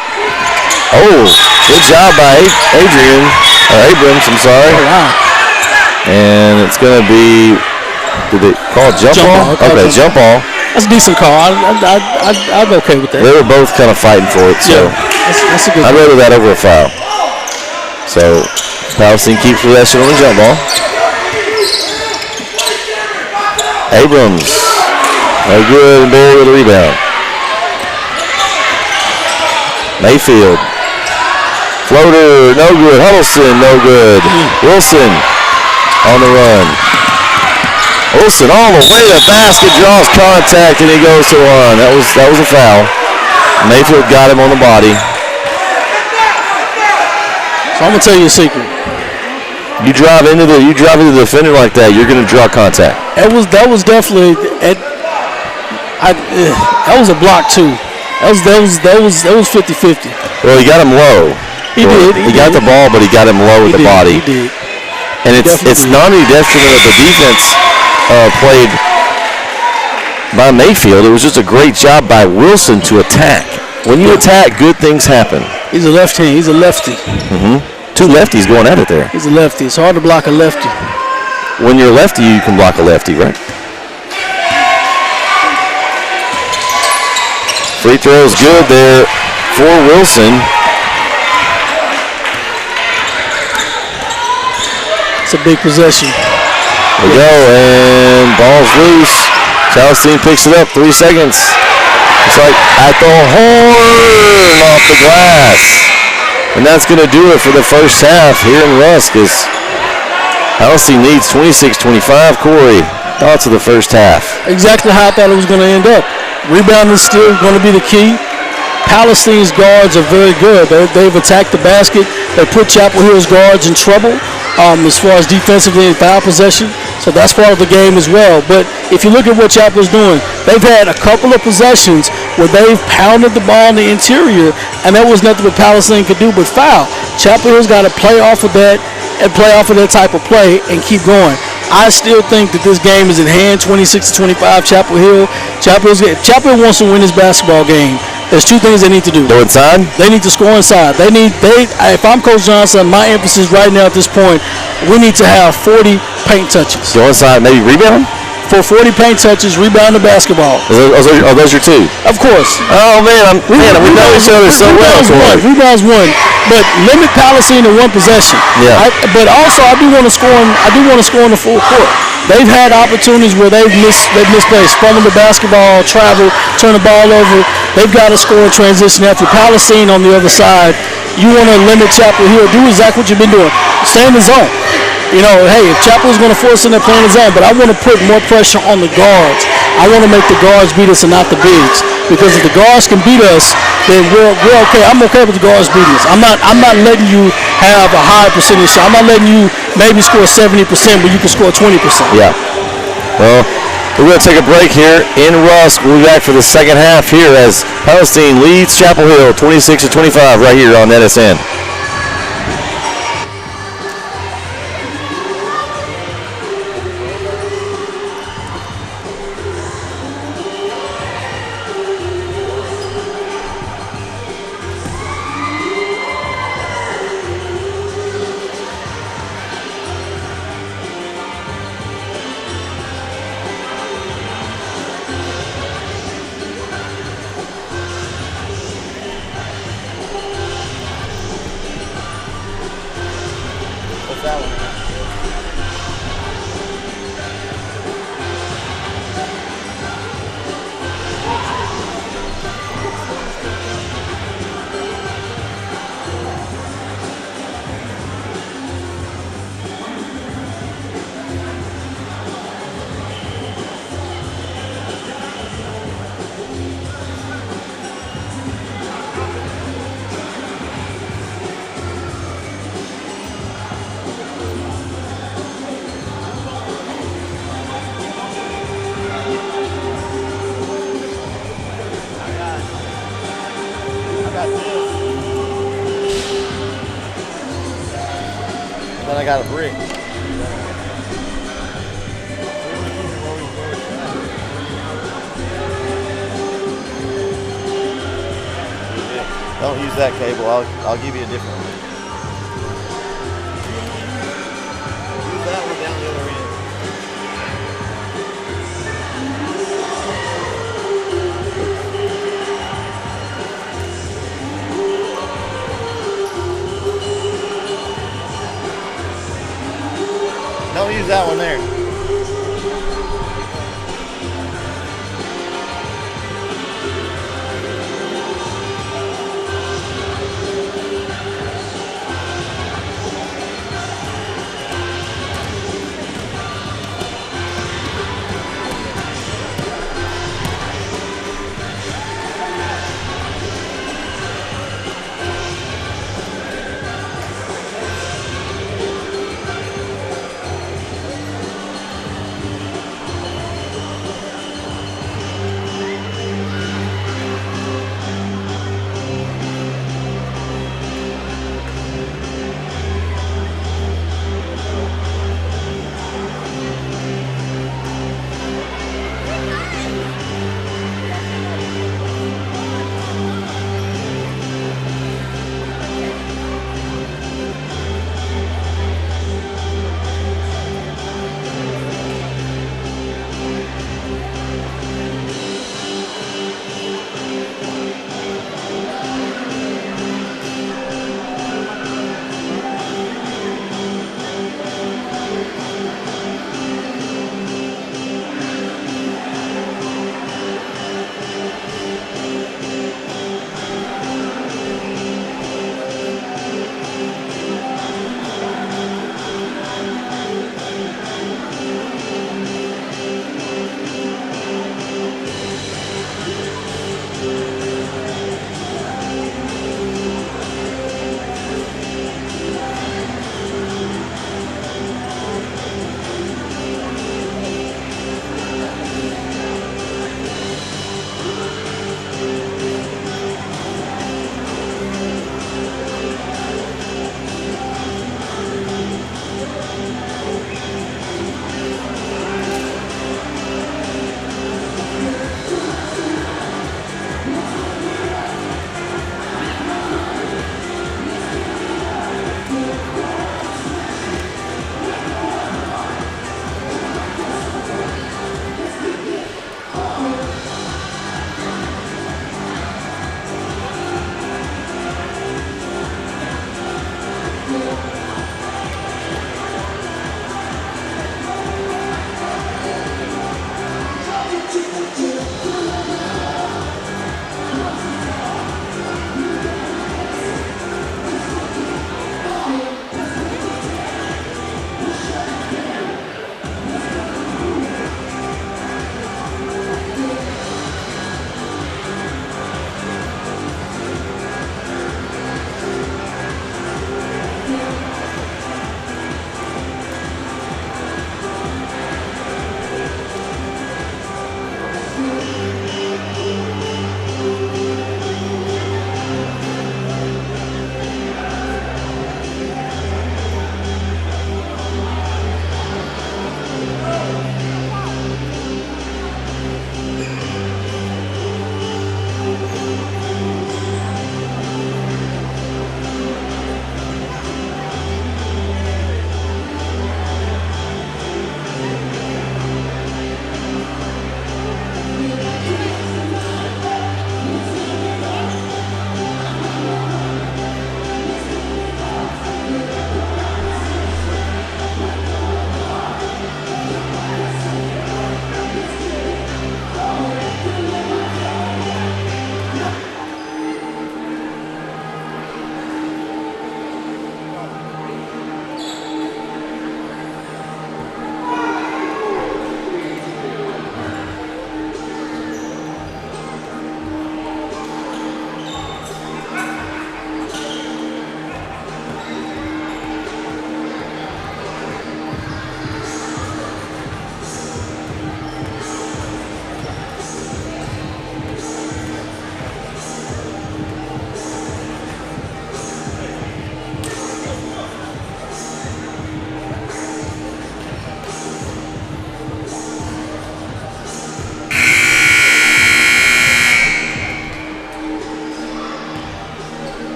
Oh, good job by Abrams, I'm sorry. Oh, wow. And it's going to be, did they call a jump ball? Okay, jump ball. That's a decent call. I'm okay with that. They were both kind of fighting for it, so that's a good I'd rather that over a foul. So Palestine keeps possession on the jump ball. Abrams, no good, and Barry with a rebound. Mayfield, floater, no good. Huddleston, no good. Wilson on the run. Wilson all the way to the basket, draws contact, and he goes to one. That was a foul. Mayfield got him on the body. So I'm gonna tell you a secret. You drive into the defender like that, you're gonna draw contact. That was definitely that was a block too. That was 50-50. Well, he got him low. He got the ball, but he got him low with the body. He did. And it's not any detriment of the defense played by Mayfield. It was just a great job by Wilson to attack. When you attack, good things happen. He's a left hand. He's a lefty. Two lefties going at it there. He's a lefty. It's hard to block a lefty. When you're a lefty, you can block a lefty, right? Free throw's good there for Wilson. It's a big possession. There we go, and ball's loose. Palestine picks it up, 3 seconds. It's like at the horn off the glass. And that's going to do it for the first half here in Rusk as Palestine needs 26-25. Corey, thoughts of the first half? Exactly how I thought it was going to end up. Rebounding is still going to be the key. Palestine's guards are very good. They've attacked the basket. They put Chapel Hill's guards in trouble as far as defensively and foul possession. So that's part of the game as well. But if you look at what Chapel's doing, they've had a couple of possessions where they've pounded the ball in the interior, and there was nothing that Palestine could do but foul. Chapel Hill's got to play off of that and play off of that type of play and keep going. I still think that this game is in hand, 26-25, Chapel Hill. Chapel Hill wants to win this basketball game. There's two things they need to do. Go inside? They need to score inside. If I'm Coach Johnson, my emphasis right now at this point, we need to have 40 paint touches. Go inside, maybe rebound? For 40 paint touches, rebound the basketball. Are those your two? Of course. Oh, man, we know each other so well. Rebounds one. But limit Palestine to one possession. Yeah. But also, I do want to score in the full court. They've had opportunities where they've misplaced, fumbling the basketball, travel, turn the ball over. They've got to score in transition after Palestine on the other side. You want to limit Chapel Hill. Do exactly what you've been doing. Stay in the zone. You know, hey, if Chapel's going to force in, they're playing the zone, but I want to put more pressure on the guards. I want to make the guards beat us and not the bigs. Because if the guards can beat us, then we're okay. I'm okay with the guards beating us. I'm not letting you have a high percentage shot. I'm not letting you maybe score 70%, but you can score 20%. Yeah. Well, we're going to take a break here in Rusk. We'll be back for the second half here as Palestine leads Chapel Hill 26-25 right here on NETsn. got a brick. Don't use that cable. I'll give you a different one. Use that one down the other end. Don't use that one there.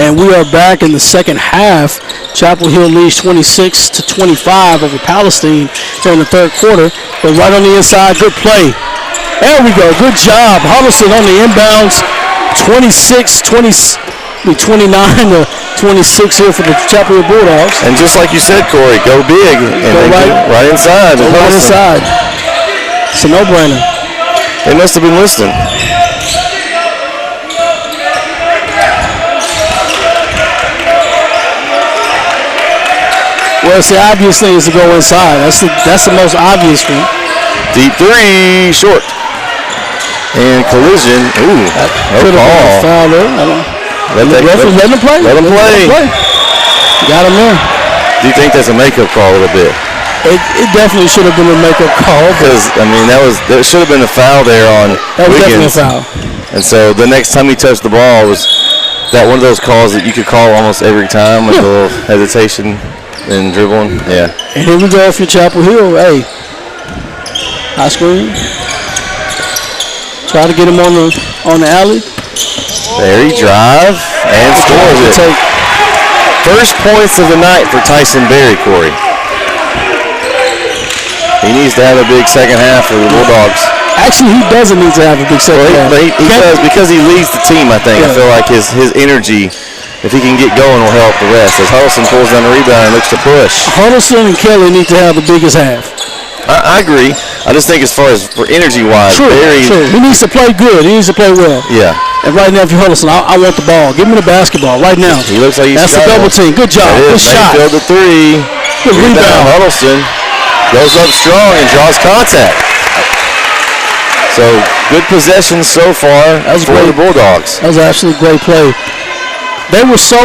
And we are back in the second half. Chapel Hill leads 26-25 over Palestine during the third quarter. But right on the inside, good play. There we go. Good job. Huddleston on the inbounds. 29-26 here for the Chapel Hill Bulldogs. And just like you said, Corey, go big. And Go right inside. Go right inside. It's a no-brainer. They must have been listening. Well, it's the obvious thing is to go inside. That's the most obvious one. Deep three, short. And collision. Ooh, no call. Foul there. Let him play. Let him play. Got him there. Do you think that's a makeup call a little bit? It definitely should have been a makeup call. Because, I mean, that should have been a foul there on That was Wiggins. definitely a foul. And so the next time he touched the ball was that one of those calls that you could call almost every time with a little hesitation and dribbling. Yeah. And here we go for Chapel Hill. Hey, high screen. Try to get him on the alley. There he drive and scores it. First points of the night for Tyson Berry, Corey. He needs to have a big second half for the Bulldogs. Actually, he doesn't need to have a big second half. But he does because he leads the team, I think. Yeah. I feel like his energy, if he can get going, will help the rest. As Huddleston pulls down the rebound and looks to push. Huddleston and Kelly need to have the biggest half. I agree. I just think as far as for energy-wise, True. He needs to play good. He needs to play well. Yeah. And right now, if you're Huddleston, I want the ball. Give me the basketball right now. He looks like he's That's a double team. Good job. Good shot. Mayfield the three. Good rebound. Huddleston goes up strong and draws contact. So good possession so far for the Bulldogs. That was actually a great play. They were so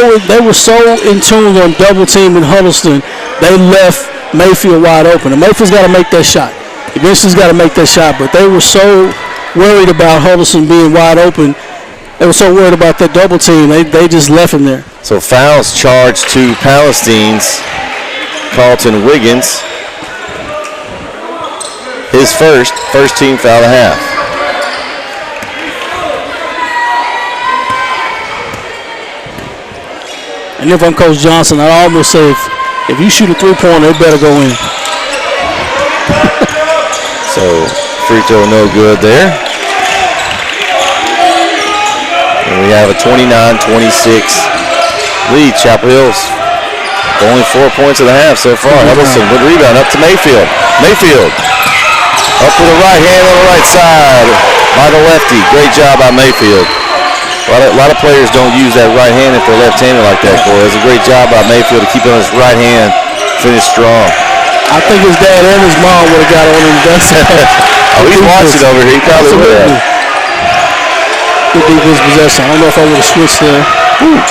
in tune on double team in Huddleston. They left Mayfield wide open. And Mayfield's got to make that shot. Eventually's got to make that shot. But they were so worried about Huddleston being wide open. They were so worried about that double team. They just left him there. So fouls charged to Palestine's Carlton Wiggins. His first team foul of the half. And if I'm Coach Johnson, I'd almost say if you shoot a three-pointer, it better go in. So free throw no good there. And we have a 29-26 lead. Chapel Hill's only 4 points of the half so far. Huddleston, good rebound up to Mayfield. Mayfield up with the right hand on the right side by the lefty. Great job by Mayfield. A lot of players don't use that right hand if they're left-handed like that, Corey. It's a great job by Mayfield to keep it on his right hand, finish strong. I think his dad and his mom would have got on him. Oh, he's watching over here. He probably would have. Good defense possession. I don't know if I would have switched there.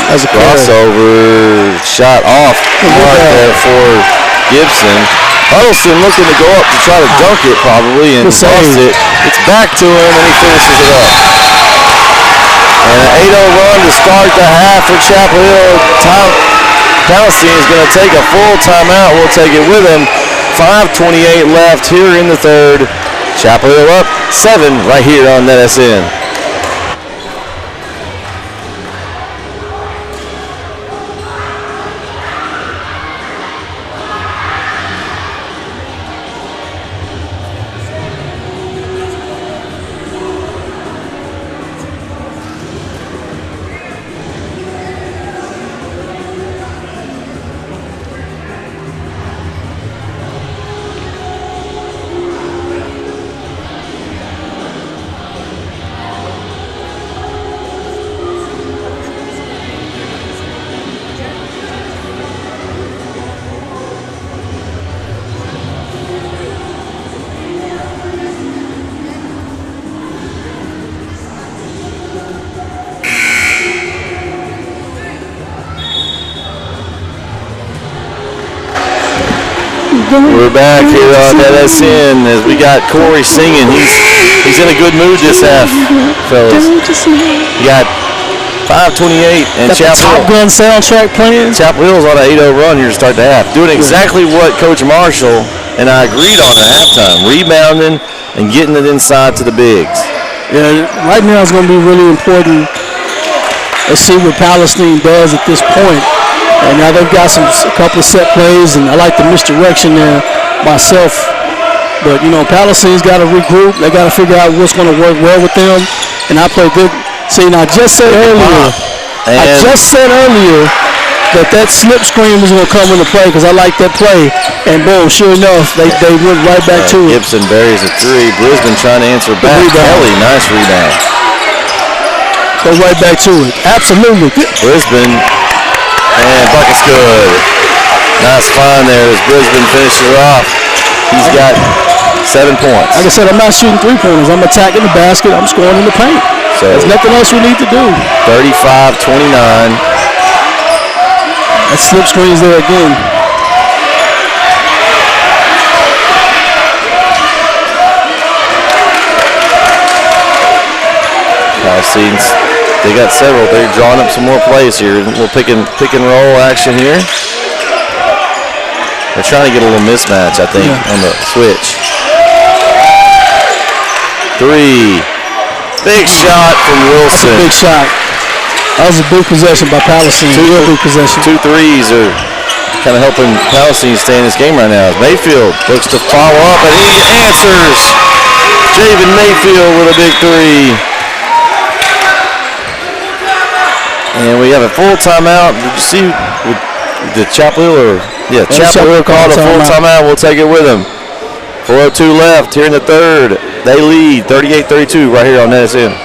As a crossover shot off there for Gibson. Huddleston looking to go up to try to dunk it probably and lost it. It's back to him and he finishes it up. And an 8-0 run to start the half for Chapel Hill. Palestine is going to take a full timeout. We'll take it with him. 5:28 left here in the third. Chapel Hill up 7 right here on NETsn. We're back here on NETsn as we got Corey singing. He's in a good mood this half, fellas. You got 5:28 and Chapel Top Gun soundtrack playing. Chapel Hill's on an 8-0 run here to start the half, doing exactly what Coach Marshall and I agreed on at halftime, rebounding and getting it inside to the bigs. Yeah, right now it's going to be really important let's see what Palestine does at this point. And now they've got a couple of set plays, and I like the misdirection there myself. But, Palestine's got to regroup. They got to figure out what's going to work well with them. And I play good. See, now I just said earlier that slip screen was going to come into play because I like that play. And boom, sure enough, they went right back to it. Gibson buries a three. Brisbane trying to answer back. Kelly, nice rebound. Go right back to it. Absolutely. Brisbane, and bucket's good. Nice find there as Brisbane finishes off. He's got 7 points. Like I said, I'm not shooting three-pointers. I'm attacking the basket. I'm scoring in the paint. So there's nothing else we need to do. 35-29. That slip screen's there again. Palestinians, they got several. They're drawing up some more plays here. We'll pick and roll action here. They're trying to get a little mismatch, I think, on the switch. Three. Big shot from Wilson. That's a big shot. That was a big possession by Palestine. Real big possession. 2 threes are kind of helping Palestine stay in this game right now. Mayfield looks to follow up, and he answers. Javen Mayfield with a big three. And we have a full timeout. Did you see the Chapel Hill? Chapel Hill called a full timeout. We'll take it with him. 4:02 left here in the third. They lead 38-32 right here on NETsn.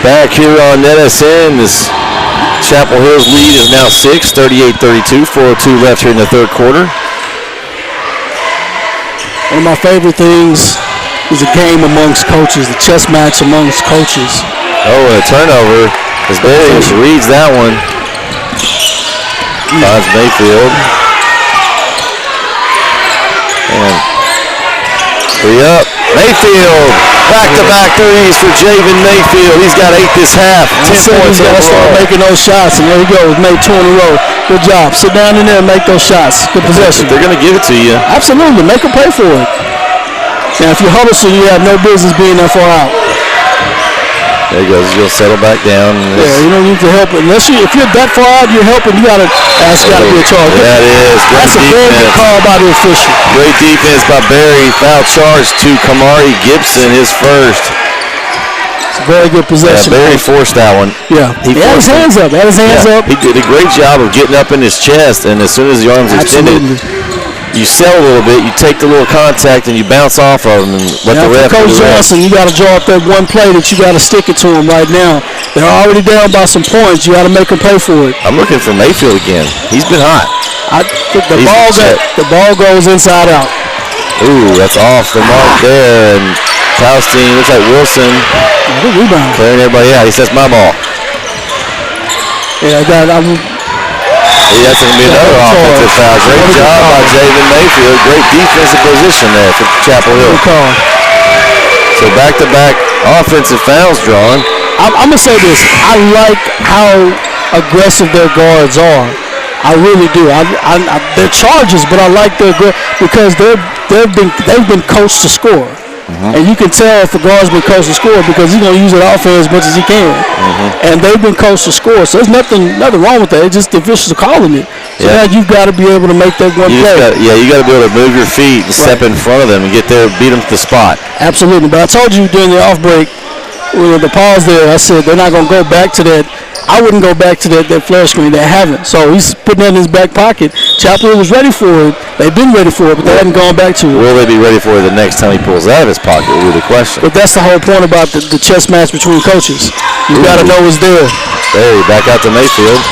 Back here on NETsn, this Chapel Hill's lead is now 6, 38-32, 4:02 left here in the third quarter. One of my favorite things is a game amongst coaches, the chess match amongst coaches. Oh, and a turnover as Barry reads that one. Finds Mayfield. And 3 up. Mayfield, back-to-back threes for Javen Mayfield. He's got 8 this half. 10 points. He's got to start making those shots, and there he goes. Made 2 in a row. Good job. Sit down in there and make those shots. Good possession. They're going to give it to you. Absolutely. Make them pay for it. Now, if you're Huddleston, you have no business being that far out. There he goes. You'll settle back down. You don't need to help. Unless if you're that far out, you're helping. That's got to be a charge. That is. Great That's a very good call by the official. Great defense by Barry. Foul charge to Kamari Gibson, his first. It's a very good possession. Barry forced that one. Yeah. He had his hands up. He did a great job of getting up in his chest, and as soon as the arms extended, you sell a little bit, you take the little contact, and you bounce off of them and let the ref do the rest. Coach Johnson, you got to draw up that one play that you got to stick it to them right now. They're already down by some points. You got to make them pay for it. I'm looking for Mayfield again. He's been hot. The ball goes inside out. Ooh, that's off the mark there, and Palestine looks like Wilson. Good rebound. Clearing everybody out. He says my ball. Yeah, That's going to be another offensive foul. Great job by Javen Mayfield. Great defensive position there for Chapel Hill. So back-to-back offensive fouls drawn. I'm going to say this. I like how aggressive their guards are. I really do. They're charges, but I like their because they've been coached to score. And you can tell if the guard's been coached to score because he's going to use it offense as much as he can. And they've been coached to score. So there's nothing wrong with that. It's just the officials are calling it. So now you've got to be able to make that one play. You got to be able to move your feet and step in front of them and get there, beat them to the spot. Absolutely. But I told you during the off break, Well, the pause there, I said they're not going to go back to that. I wouldn't go back to that flare screen. They haven't. So he's putting that in his back pocket. Chapel Hill was ready for it. They've been ready for it, but they haven't gone back to it. Will they be ready for it the next time he pulls it out of his pocket will be the question. But that's the whole point about the chess match between coaches. You got to know it's there. Barry back out to Mayfield.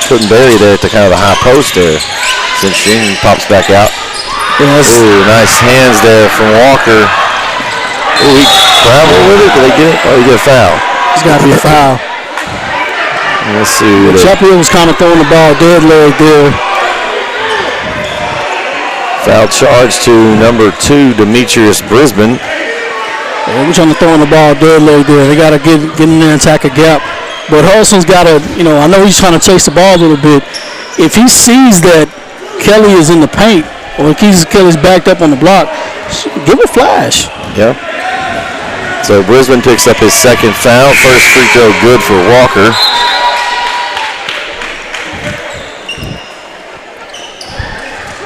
Putting Barry there at the kind of the high post there. Since he pops back out. Yes. Ooh, nice hands there from Walker. Ooh, he traveled with it. Did they get it? Oh, he did a foul. It's got to be a foul. Let's see. Chapel Hill was kind of throwing the ball dead leg there. Foul charge to number 2, Demetrius Brisbane. Yeah, we're trying to throw the ball dead leg there. They got to get in there and attack a gap. But Hudson's got to, I know he's trying to chase the ball a little bit. If he sees that Kelly is in the paint, or if Kelly's backed up on the block, give a flash. Yeah. So Brisbane picks up his second foul. First free throw good for Walker.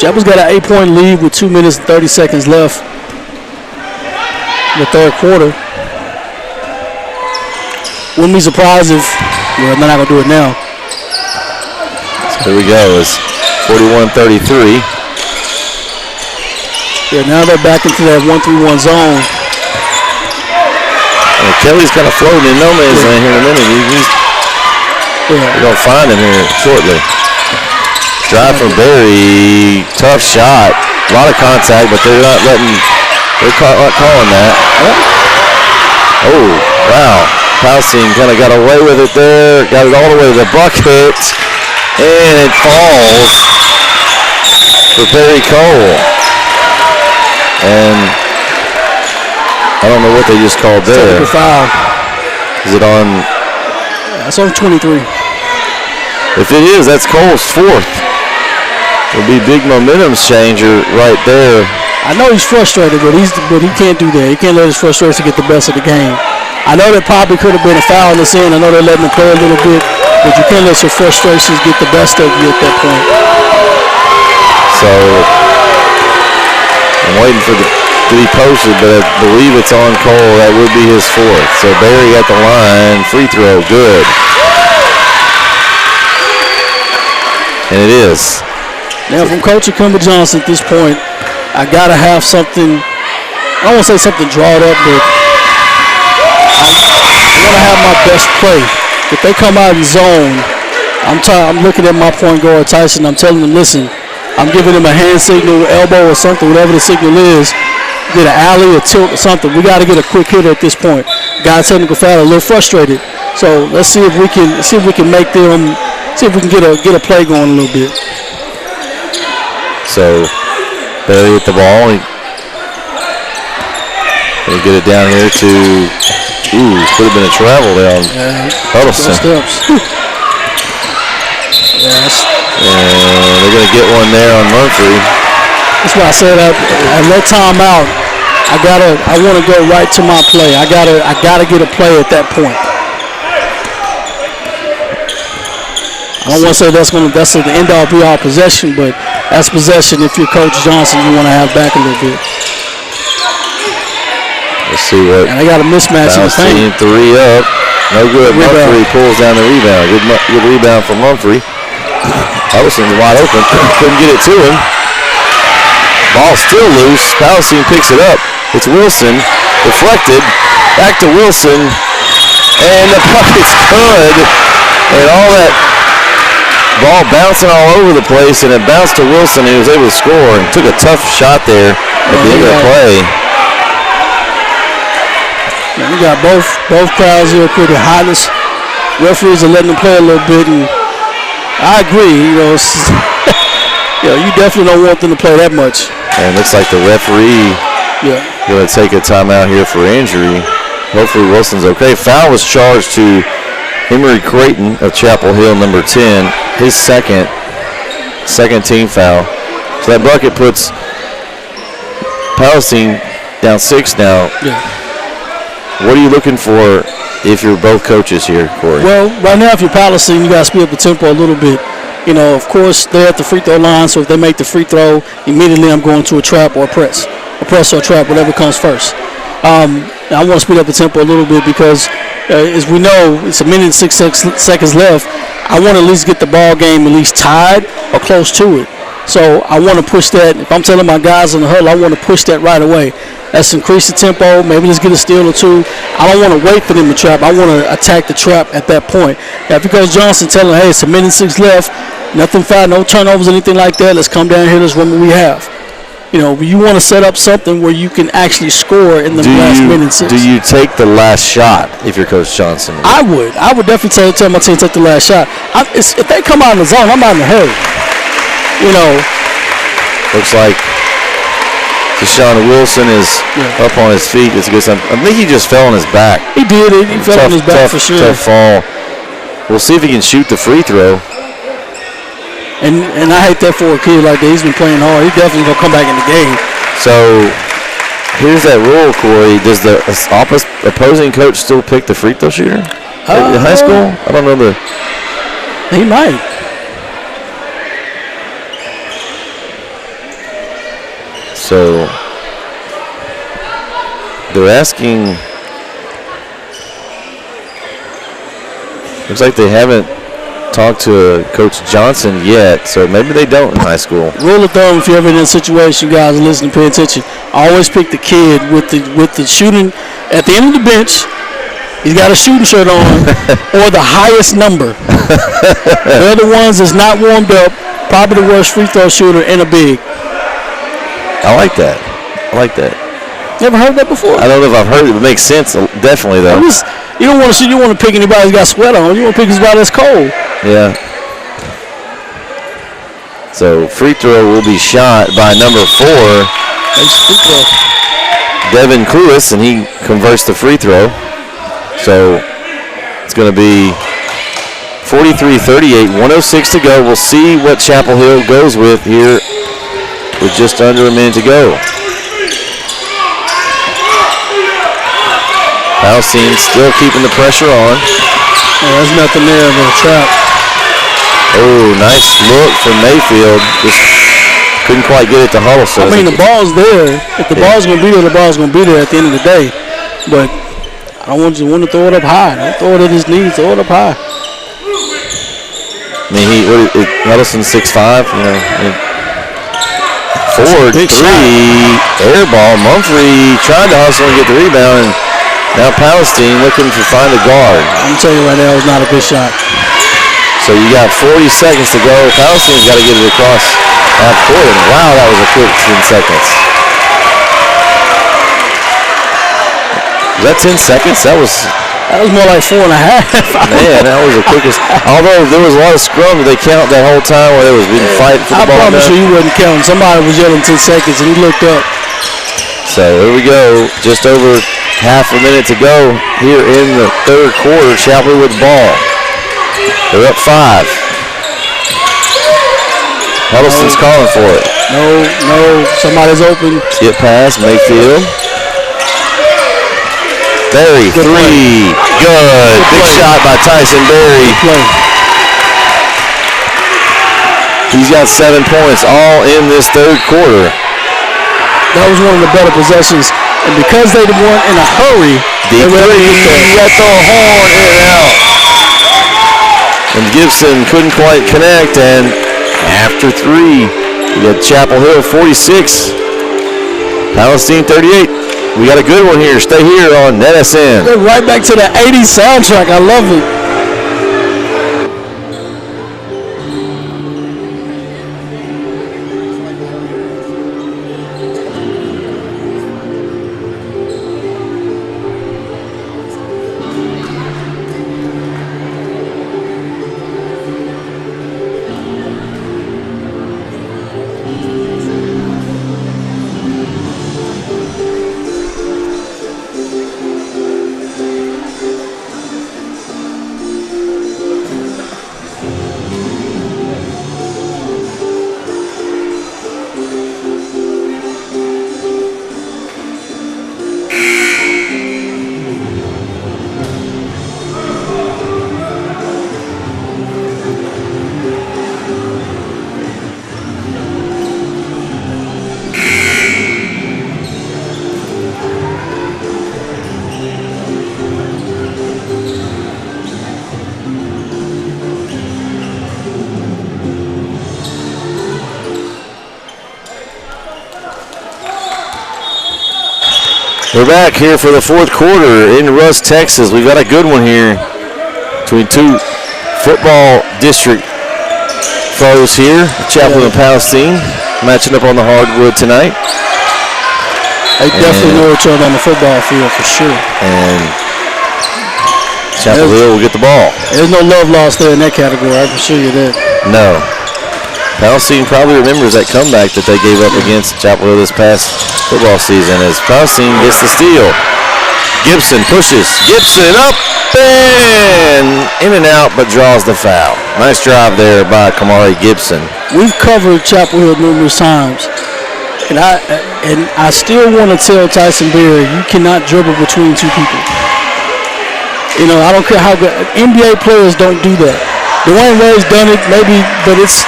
Chapel's got an 8-point lead with 2 minutes and 30 seconds left in the third quarter. Wouldn't be surprised if, they're not going to do it now. So here we go. It's 41-33. Yeah, now they're back into that 1-3-1 zone. And Kelly's kind of floating in no man's land here in a minute. We're going to find him here shortly. Drive from Barry. Tough shot. A lot of contact, but they're not calling that. Oh, wow. Palestine kind of got away with it there. Got it all the way to the bucket. And it falls for Barry Cole. And I don't know what they just called there. Technical foul. Is it on? That's on 23. If it is, that's Cole's fourth. It'll be a big momentum changer right there. I know he's frustrated, but he can't do that. He can't let his frustration get the best of the game. I know that probably could have been a foul in this end. I know they're letting him play a little bit, but you can't let your frustrations get the best of you at that point. So I'm waiting for to be posted, but I believe it's on Cole. That would be his fourth. So Barry at the line, free throw, good. And it is. Now from Coach Akuma Johnson at this point, I got to have something, I don't want to say something drawn up, but I want to have my best play. If they come out in zone, I'm looking at my point guard, Tyson, I'm telling him, listen, I'm giving him a hand signal, elbow or something, whatever the signal is, get an alley or tilt or something. We got to get a quick hitter at this point. Got a technical foul, a little frustrated. So let's see if we can make them, see if we can get a play going a little bit. So Barry at the ball. He'll get it down here to, could have been a travel there on Huddleston. Yes. And they're going to get one there on Murphy. That's why I said at that timeout, I want to go right to my play. I gotta get a play at that point. I don't want to say that's the end all be all possession, but that's possession if you're Coach Johnson, you want to have back a little bit. Let's see what. And they got a mismatch in the paint. 3 up. No good. Mumphrey pulls down the rebound. Good rebound from Mumphrey. Huddleston's wide open. Couldn't get it to him. Ball still loose. Palestine picks it up. It's Wilson. Deflected. Back to Wilson. And the bucket's good. And all that ball bouncing all over the place, and it bounced to Wilson. He was able to score and took a tough shot there at the end of the play. We got both crowds here pretty hot. Referees are letting them play a little bit, and I agree. You definitely don't want them to play that much. And it looks like the referee going to take a timeout here for injury. Hopefully Wilson's okay. Foul was charged to Emery Creighton of Chapel Hill, number 10. His second team foul. So that bucket puts Palestine down 6 now. Yeah. What are you looking for if you're both coaches here, Corey? Well, right now if you're Palestine, you got to speed up the tempo a little bit. Of course, they're at the free throw line, so if they make the free throw, immediately I'm going to a trap or a press. A press or a trap, whatever comes first. I want to speed up the tempo a little bit because, as we know, it's a minute and 6 seconds left. I want to at least get the ball game at least tied or close to it. So I want to push that. If I'm telling my guys in the huddle, I want to push that right away. Let's increase the tempo. Maybe let's get a steal or two. I don't want to wait for them to trap. I want to attack the trap at that point. Now, if it goes Johnson telling, hey, it's a minute and 6 left, nothing foul, no turnovers, anything like that, let's come down here, let's run what we have. You know, you want to set up something where you can actually score in the last minute and 6. Do you take the last shot if you're Coach Johnson? I would definitely tell my team to take the last shot. If they come out in the zone, I'm not in a hurry. You know. Looks like Deshaun Wilson is up on his feet. It's a good sign. I think he just fell on his back. He did. He fell on his back for sure. Tough fall. We'll see if he can shoot the free throw. And I hate that for a kid like that. He's been playing hard. He's definitely going to come back in the game. So here's that rule, Corey. Does the opposing coach still pick the free throw shooter in high school? I don't know. He might. So they're asking. Looks like they haven't talked to Coach Johnson yet, so maybe they don't in high school. Rule of thumb: if you're ever in a situation, you guys are listening, pay attention. Always pick the kid with the shooting at the end of the bench. He's got a shooting shirt on, or the highest number. They're the ones that's not warmed up. Probably the worst free throw shooter in a big. I like that. Never heard that before? I don't know if I've heard it, but it makes sense. Definitely, though. You don't want to shoot. You want to pick anybody who's got sweat on. You want to pick somebody that's cold. Yeah. So free throw will be shot by number 4, Devin Cluis, and he converts the free throw. So it's going to be 43-38, 106 to go. We'll see what Chapel Hill goes with here with just under a minute to go. Palestine still keeping the pressure on. There's nothing there in the trap. Oh, nice look from Mayfield. Just couldn't quite get it to Huddleston. I mean, the ball's there. If the ball's going to be there, the ball's going to be there at the end of the day. But I don't want to throw it up high. Don't throw it at his knees. Throw it up high. I mean, Huddleston's 6'5", you know. Forward, 3, air ball. Mumphrey tried to hustle and get the rebound, and now Palestine looking to find a guard. I'm telling you right now, it was not a good shot. So you got 40 seconds to go. Palestine's got to get it across half court, and wow, that was a quick 10 seconds. Was that 10 seconds? That was more like 4.5. Man, that was the quickest. Although there was a lot of scrum, did they count that whole time where they was being fighting for the ball? I promise you, he wasn't counting. Somebody was yelling 10 seconds, and he looked up. So here we go. Just over half a minute to go here in the third quarter. Chapel with the ball. They're up 5. Huddleston's calling for it. No. Somebody's open. Skip pass, Mayfield. Berry, 3. Good. Big shot by Tyson Berry. He's got 7 points all in this third quarter. That was one of the better possessions. And because they won in a hurry, they were able to get that. You got to throw a horn in and out. And Gibson couldn't quite connect. And after 3, we got Chapel Hill 46, Palestine 38. We got a good one here. Stay here on NETsn. They're right back to the 80s soundtrack. I love it. We're back here for the fourth quarter in Rusk, Texas. We've got a good one here between two football district foes here. Chaplain and Palestine matching up on the hardwood tonight. They definitely know each other on the football field for sure. And Chapel Hill will get the ball. There's no love lost there in that category, I can assure you that. No. Palestine probably remembers that comeback that they gave up against Chapel Hill this past football season as Palestine gets the steal. Gibson pushes. Gibson up and in and out, but draws the foul. Nice drive there by Kamari Gibson. We've covered Chapel Hill numerous times, and I still want to tell Tyson Berry, you cannot dribble between two people. You know, I don't care how good. NBA players don't do that. Dwayne Wade's done it, maybe, but it's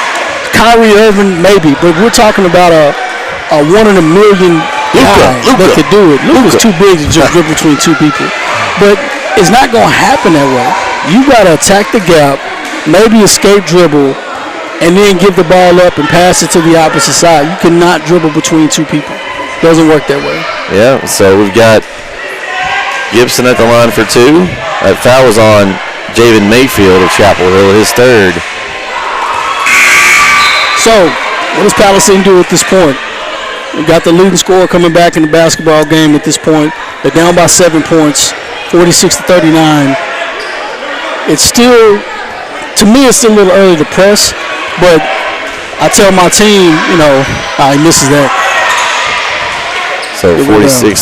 Kyrie Irving, maybe. But we're talking about a 1 in a million guy that could do it. Luka's too big to just dribble between two people. But it's not going to happen that way. You got to attack the gap, maybe escape dribble, and then give the ball up and pass it to the opposite side. You cannot dribble between two people. Doesn't work that way. Yeah, so we've got Gibson at the line for two. That foul was on Javen Mayfield of Chapel Hill, his third. So, what does Palestine do at this point? We've got the leading scorer coming back in the basketball game at this point. They're down by 7 points, 46-39. It's still, to me, it's still a little early to press, but I tell my team, you know, he misses that. So 46-39.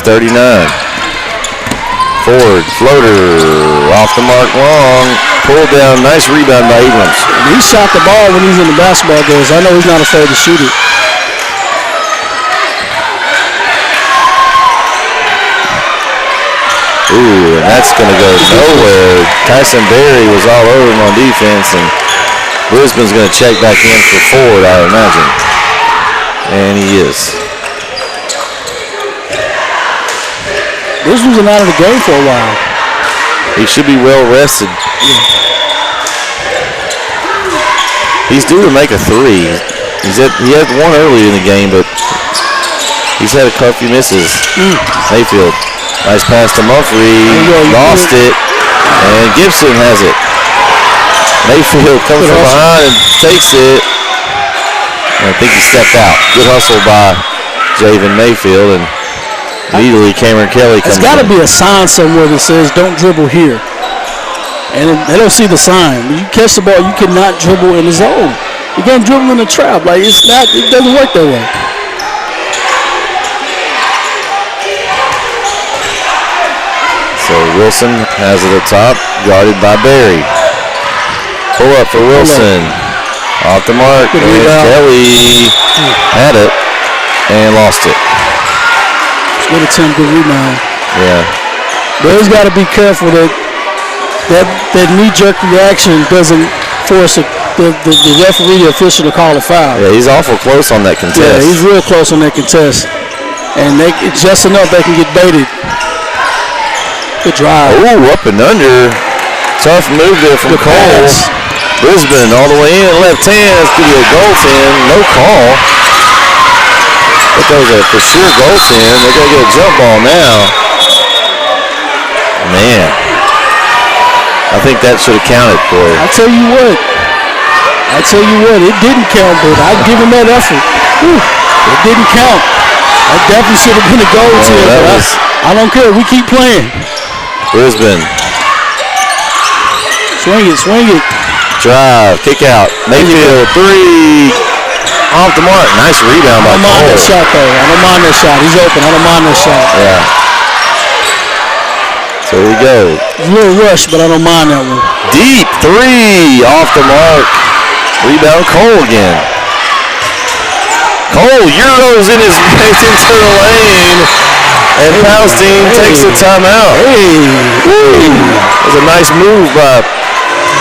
Forward, floater, off the mark long, pulled down, nice rebound by Abrams. He shot the ball when he's in the basketball games. I know he's not afraid to shoot it. Ooh, and that's going to go nowhere. Tyson Berry was all over him on defense, and Brisbane's going to check back in for forward, I imagine. And he is. Brisbane's been out of the game for a while. He should be well rested. He's due to make a three. He had one early in the game, but he's had a couple misses. Mayfield, nice pass to Mumphrey, lost it, and Gibson has it. Mayfield comes from behind and takes it. And I think he stepped out. Good hustle by Javen Mayfield, and immediately Cameron Kelly comes in. There's got to be a sign somewhere that says don't dribble here. And they don't see the sign. When you catch the ball, you cannot dribble in the zone. You can't dribble in the trap. Like, it doesn't work that way. So Wilson has it up top, guarded by Berry. Pull up for Wilson. Off the mark. Kelly had it and lost it. Good attempt, good rebound. Yeah. Berry's got to be careful that knee-jerk reaction doesn't force the referee, the official, to call a foul. Yeah, he's awful close on that contest. Yeah, he's real close on that contest. And it's just enough they can get baited. Good drive. Ooh, up and under. Tough move there from Cole. Pass. Brisbane all the way in, left hand. It's going to be a goaltend. No call. But that was a for sure goaltend. They're going to get a jump ball now. Man. I think that should have counted for it. I tell you what, it didn't count, but I'd give him that effort. Whew, it didn't count. That definitely should have been a goal to him. I don't care. We keep playing. Brisbane. Swing it. Drive, kick out. Mayfield, three. Off the mark. Nice rebound by Cole. I don't mind that shot, though. I don't mind that shot. He's open. I don't mind that shot. Yeah. So we go. It's a little rush, but I don't mind that one. Deep three. Off the mark. Rebound Cole again. Cole Euros into the lane. And Palestine takes the timeout. Hey. That was a nice move by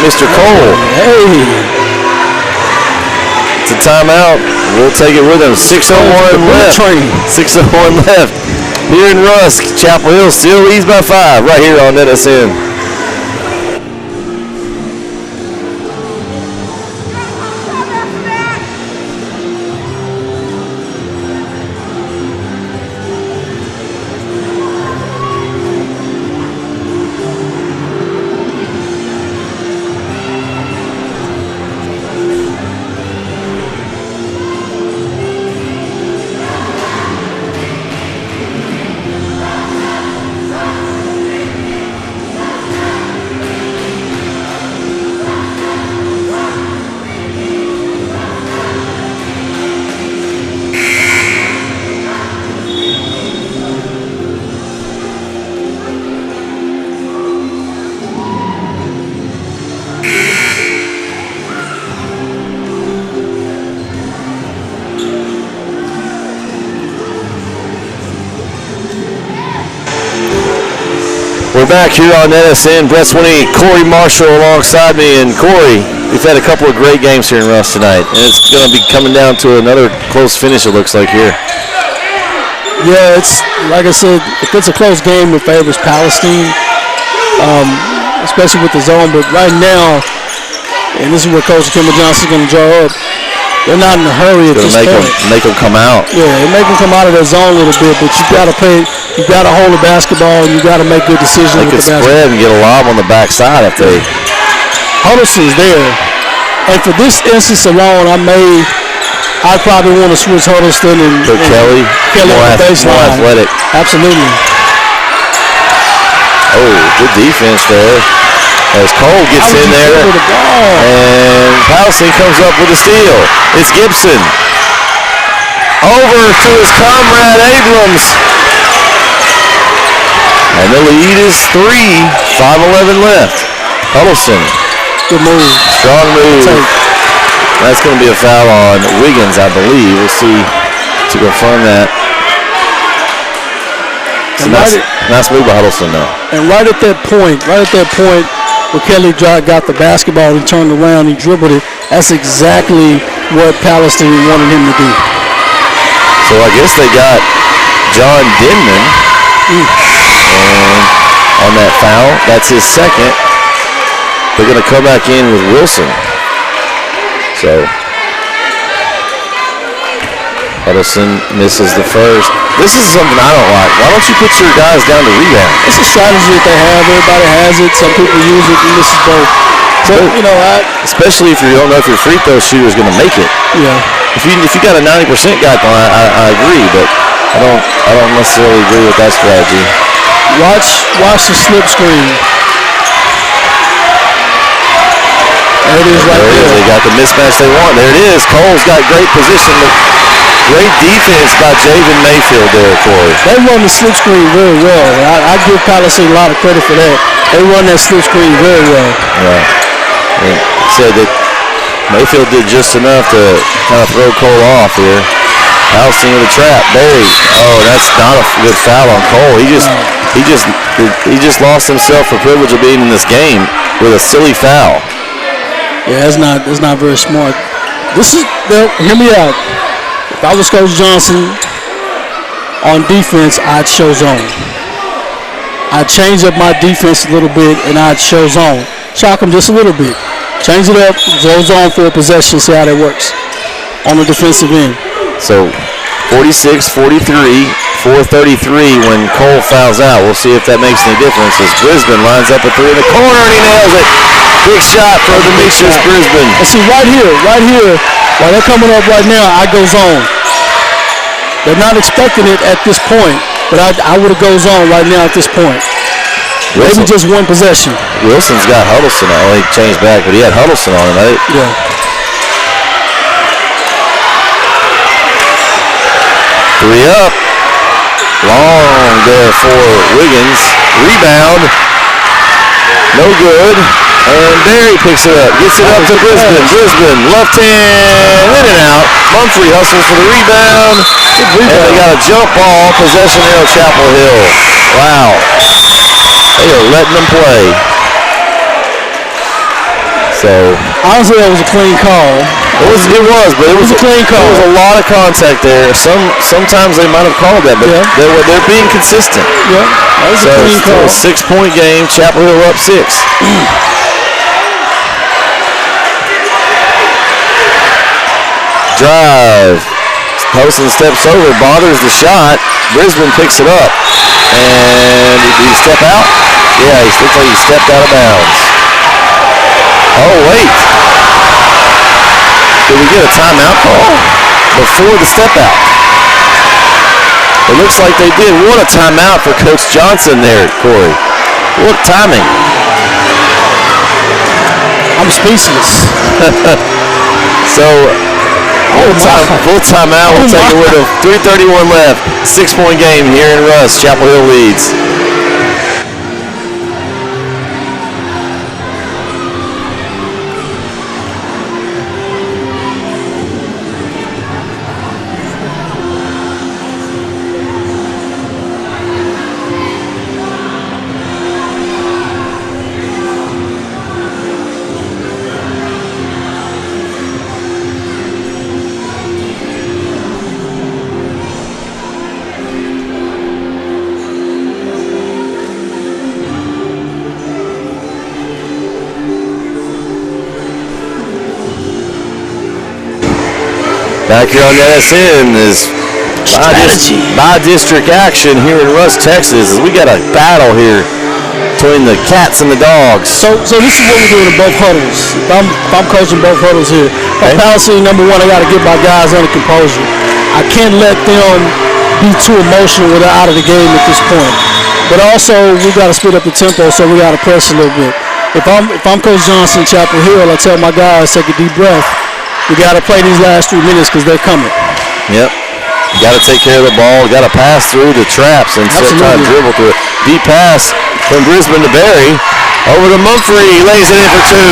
Mr. Cole. Hey. It's a timeout. We'll take it with him. 6:01 left. 6:01 left. Here in Rusk, Chapel Hill still leads by 5 right here on NETsn. We're back here on NETsn. Bret CM, Corey Marshall alongside me. And Corey, we've had a couple of great games here in Russ tonight. And it's going to be coming down to another close finish, it looks like here. Yeah, it's like I said, if it's a close game, it favors Palestine, especially with the zone. But right now, and this is where Coach Kimber Johnson's going to draw up, they're not in a hurry at this point. Make them come out. Yeah, it make them come out of their zone a little bit, but you got to hold the basketball, and you got to make good decisions with the basketball. They could spread and get a lob on the backside if they. Huddleston's there, and for this instance alone, I'd probably want to switch Huddleston and Kelly on the baseline. More athletic. Absolutely. Oh, good defense there. As Cole gets in there, and Palestine comes up with a steal. It's Gibson. Over to his comrade Abrams. And the lead is 3, 5:11 left. Huddleston. Good move. Strong move. That's going to be a foul on Wiggins, I believe. We'll see to confirm that. It's a nice move by Huddleston, though. And right at that point, where Kelly got the basketball and turned around, he dribbled it. That's exactly what Palestine wanted him to do. So I guess they got John Denman and on that foul. That's his second. They're going to come back in with Wilson. So Huddleston misses the first. This is something I don't like. Why don't you put your guys down to rebound? It's a strategy that they have. Everybody has it. Some people use it, and this is both. So, especially if you don't know if your free throw shooter is going to make it. Yeah. If you got a 90% guy, I agree, but I don't necessarily agree with that strategy. Watch the slip screen. There it is right there. They got the mismatch they want. There it is. Cole's got great position. Great defense by Javen Mayfield there, Corey. They run the slip screen very well. I give Palestine a lot of credit for that. They run that slip screen very well. Yeah. And said that Mayfield did just enough to kind of throw Cole off here. Palestine with a trap. Barry. Oh, that's not a good foul on Cole. He just lost himself the privilege of being in this game with a silly foul. Yeah, that's not very smart. Hear me out. If I was Coach Johnson on defense, I'd show zone. I'd change up my defense a little bit, and I'd show zone. Shock them just a little bit. Change it up, go zone for a possession, see how that works on the defensive end. So 46-43, 4:33 when Cole fouls out. We'll see if that makes any difference as Brisbane lines up a three in the corner, and he nails it. Big shot for Demetrius Brisbane. And see, right here, while they're coming up right now, I go zone. They're not expecting it at this point, but I would have go zone right now at this point. Maybe just one possession. Wilson's got Huddleston on. He changed back, but he had Huddleston on him, right? Yeah. Three up. Long there for Wiggins. Rebound. No good. And Barry picks it up. Gets it up to Brisbane. Brisbane, left hand, in and out. Mumphrey hustles for the rebound. And they got a jump ball. Possession here at Chapel Hill. Wow. They are letting them play. So honestly, that was a clean call. It was, but it was a clean call. There was a lot of contact there. Sometimes they might have called that, but they're being consistent. Yeah, that was a clean call. 6-point game. Chapel Hill up 6. Drive. Poston steps over, bothers the shot. Brisbane picks it up. And did he step out? Yeah, he looks like he stepped out of bounds. Oh, wait. Did we get a timeout call before the step out? It looks like they did. What a timeout for Coach Johnson there, Corey. What timing. I'm speechless. So, full timeout. We'll take it with a 3:31 left. 6-point game here in Russ. Chapel Hill leads. Back here on NETsn is by-district action here in Rusk, Texas. We got a battle here between the cats and the dogs. So this is what we're doing in both huddles. If I'm coaching both huddles here. Okay. Palestine, number one, I got to get my guys under composure. I can't let them be too emotional when they're out of the game at this point. But also, we got to speed up the tempo, so we got to press a little bit. If I'm Coach Johnson, Chapel Hill, I tell my guys, take a deep breath. We got to play these last 3 minutes because they're coming. Yep. You got to take care of the ball. Got to pass through the traps and try to dribble through it. Deep pass from Brisbane to Barry. Over to Mumphrey. He lays it in for 2.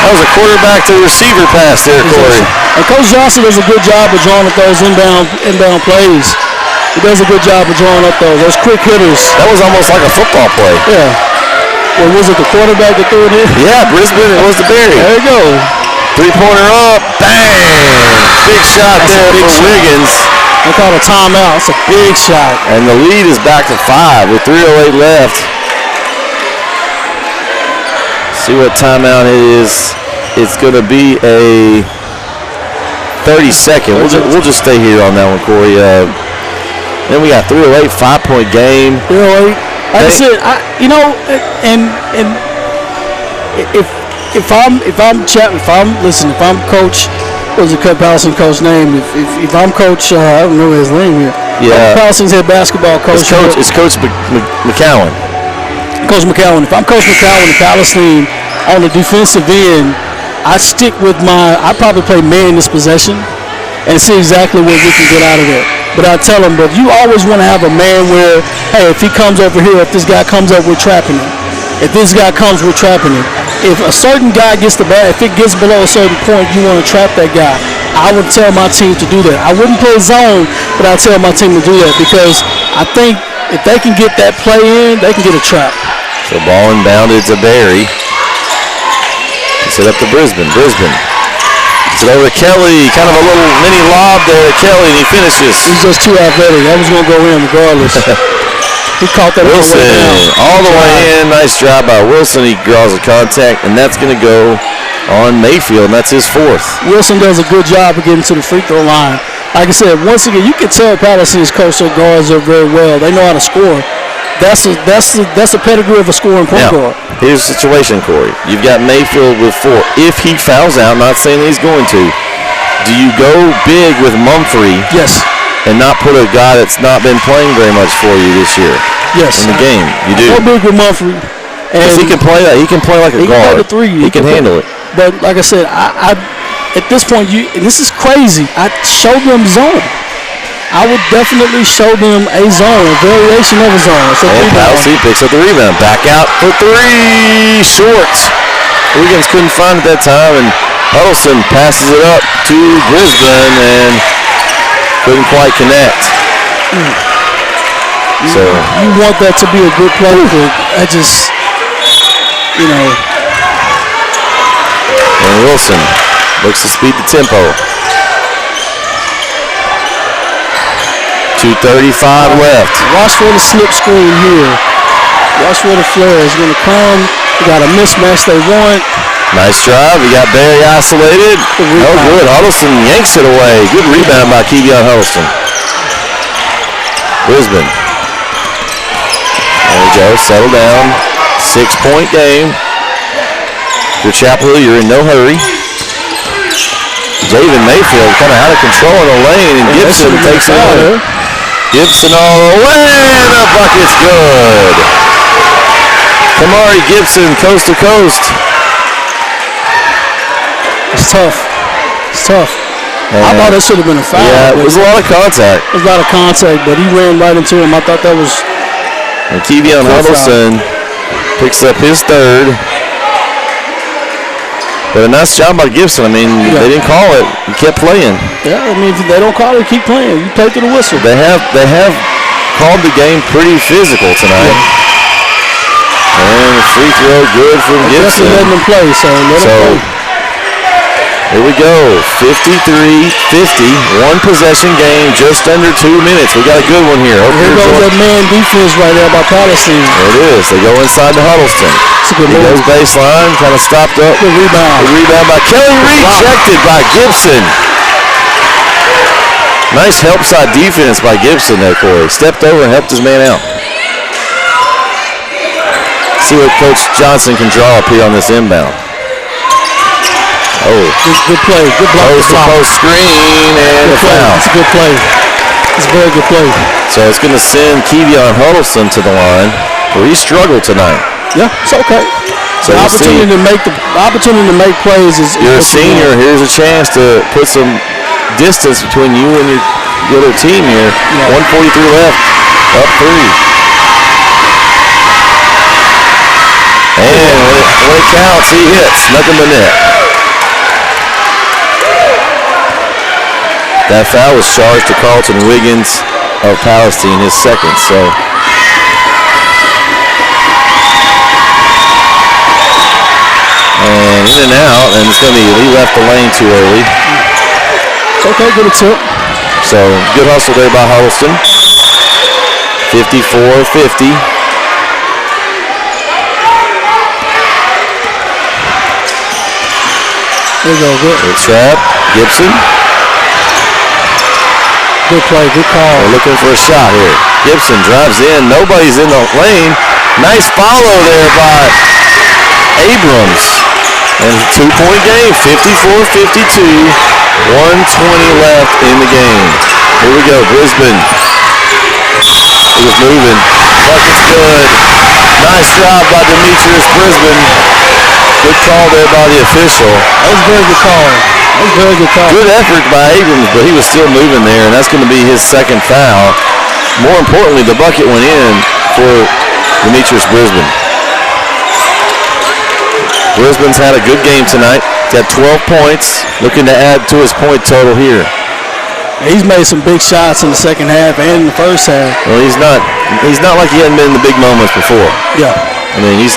That was a quarterback to receiver pass there, Corey. And Coach Johnson does a good job of drawing up those inbound plays. He does a good job of drawing up those quick hitters. That was almost like a football play. Yeah. Well, was it the quarterback that threw it in? Yeah, Brisbane. It was the Barry. There you go. 3-pointer up. Bang! Big shot there for Wiggins. They called a timeout. It's a big shot. And the lead is back to 5 with 3:08 left. See what timeout it is. It's going to be a 30-second. We'll just stay here on that one, Corey. Then we got 3:08, 5-point game. 3:08. Like I said, if I'm coach. What was the Palestine coach name? If I'm coach, I don't know his name here. Yeah. Palestine's head basketball coach. It's Coach McCowan. Coach McCowan. If I'm Coach McCowan in Palestine on the defensive end, I stick with I probably play man this possession and see exactly what we can get out of it. But I tell them, but you always want to have a man where, hey, if he comes over here, if this guy comes up, we're trapping him. If this guy comes, we're trapping him. If a certain guy gets the ball, if it gets below a certain point, you want to trap that guy. I would tell my team to do that. I wouldn't play zone, but I tell my team to do that because I think if they can get that play in, they can get a trap. So ball inbounded to Barry. Set up to Brisbane. It's over to Kelly. Kind of a little mini lob there to Kelly, and he finishes. He's just too athletic. That was going to go in regardless. He caught that Wilson all the way in. Nice job by Wilson. He draws a contact, and that's going to go on Mayfield, and that's his 4th. Wilson does a good job of getting to the free throw line. Like I said, once again, you can tell Palestine's coach their guards are very well. They know how to score. That's the pedigree of a scoring point guard. Here's the situation, Corey. You've got Mayfield with 4. If he fouls out, not saying he's going to, do you go big with Mumphrey? Yes. And not put a guy that's not been playing very much for you this year. Yes. In the game, you do. Go big with Mumphrey. And he can play that. He can play like a guard. He can play the 3. He can handle it. But like I said, I at this point, and this is crazy. I show them zone. I would definitely show them a zone, a variation of a zone. So and Palestine picks up the rebound. Back out for 3. Short. Wiggins couldn't find it that time, and Huddleston passes it up to Brisbane and couldn't quite connect. So you want that to be a good play, but I just, And Wilson looks to speed the tempo. 2:35 left. Watch for the slip screen here. Watch where the flare is going to come. We got a mismatch they want. Nice drive. We got Barry isolated. No good. Huddleston yanks it away. Good rebound by Kevion Huddleston. Brisbane. There we go. Settle down. 6-point game. For Chapel Hill, you're in no hurry. Javen Mayfield kind of out of control in the lane, and Gibson takes it over. Gibson all the way, and the bucket's good. Kamari Gibson, coast to coast. It's tough. I thought it should have been a foul. Yeah, it was a lot of contact. It was a lot of contact, but he ran right into him. I thought that was. And Kevion Huddleston picks up his 3rd. But a nice job by Gibson. I mean, they didn't call it. He kept playing. Yeah, I mean, if they don't call it, keep playing. You play through the whistle. They have called the game pretty physical tonight. Yeah. And the free throw good from Gibson. Letting them play, so let them play. Here we go, 53-50, 1 possession game, just under 2 minutes. We got a good one here. Here goes that man defense right there by Palestine. There it is. They go inside to Huddleston. He goes baseline, kind of stopped up. Good rebound. The rebound by Kelly, rejected by Gibson. Nice help side defense by Gibson there, Corey. Stepped over and helped his man out. See what Coach Johnson can draw up here on this inbound. Oh. Good play. Good block. Post to post screen and a foul. It's a good play. It's a very good play. So it's going to send Kevion Huddleston to the line where he struggled tonight. Yeah, it's okay. So the opportunity to make plays is. You're a senior. Here's a chance to put some distance between you and your other team here. Yeah. 1:43 left. Up 3. And when it counts, he hits. Nothing but net. That foul was charged to Carlton Wiggins of Palestine, his second. So. And in and out, and it's going to be, he left the lane too early. It's okay, good attempt. So, good hustle there by Huddleston. 54-50. There you go, good. Good trap, Gibson. Good play, good call. They're looking for a shot here. Gibson drives in, nobody's in the lane. Nice follow there by Abrams. And it's a 2-point game, 54-52. 1:20 left in the game. Here we go, Brisbane. He was moving. Bucket's good. Nice job by Demetrius Brisbane. Good call there by the official. That was a very good call. That was a very good call. Good effort by Abrams, but he was still moving there, and that's going to be his second foul. More importantly, the bucket went in for Demetrius Brisbane. Brisbane's had a good game tonight. Got 12 points, looking to add to his point total here. He's made some big shots in the second half and in the first half. Well, he's not like he hadn't been in the big moments before. Yeah. I mean, he's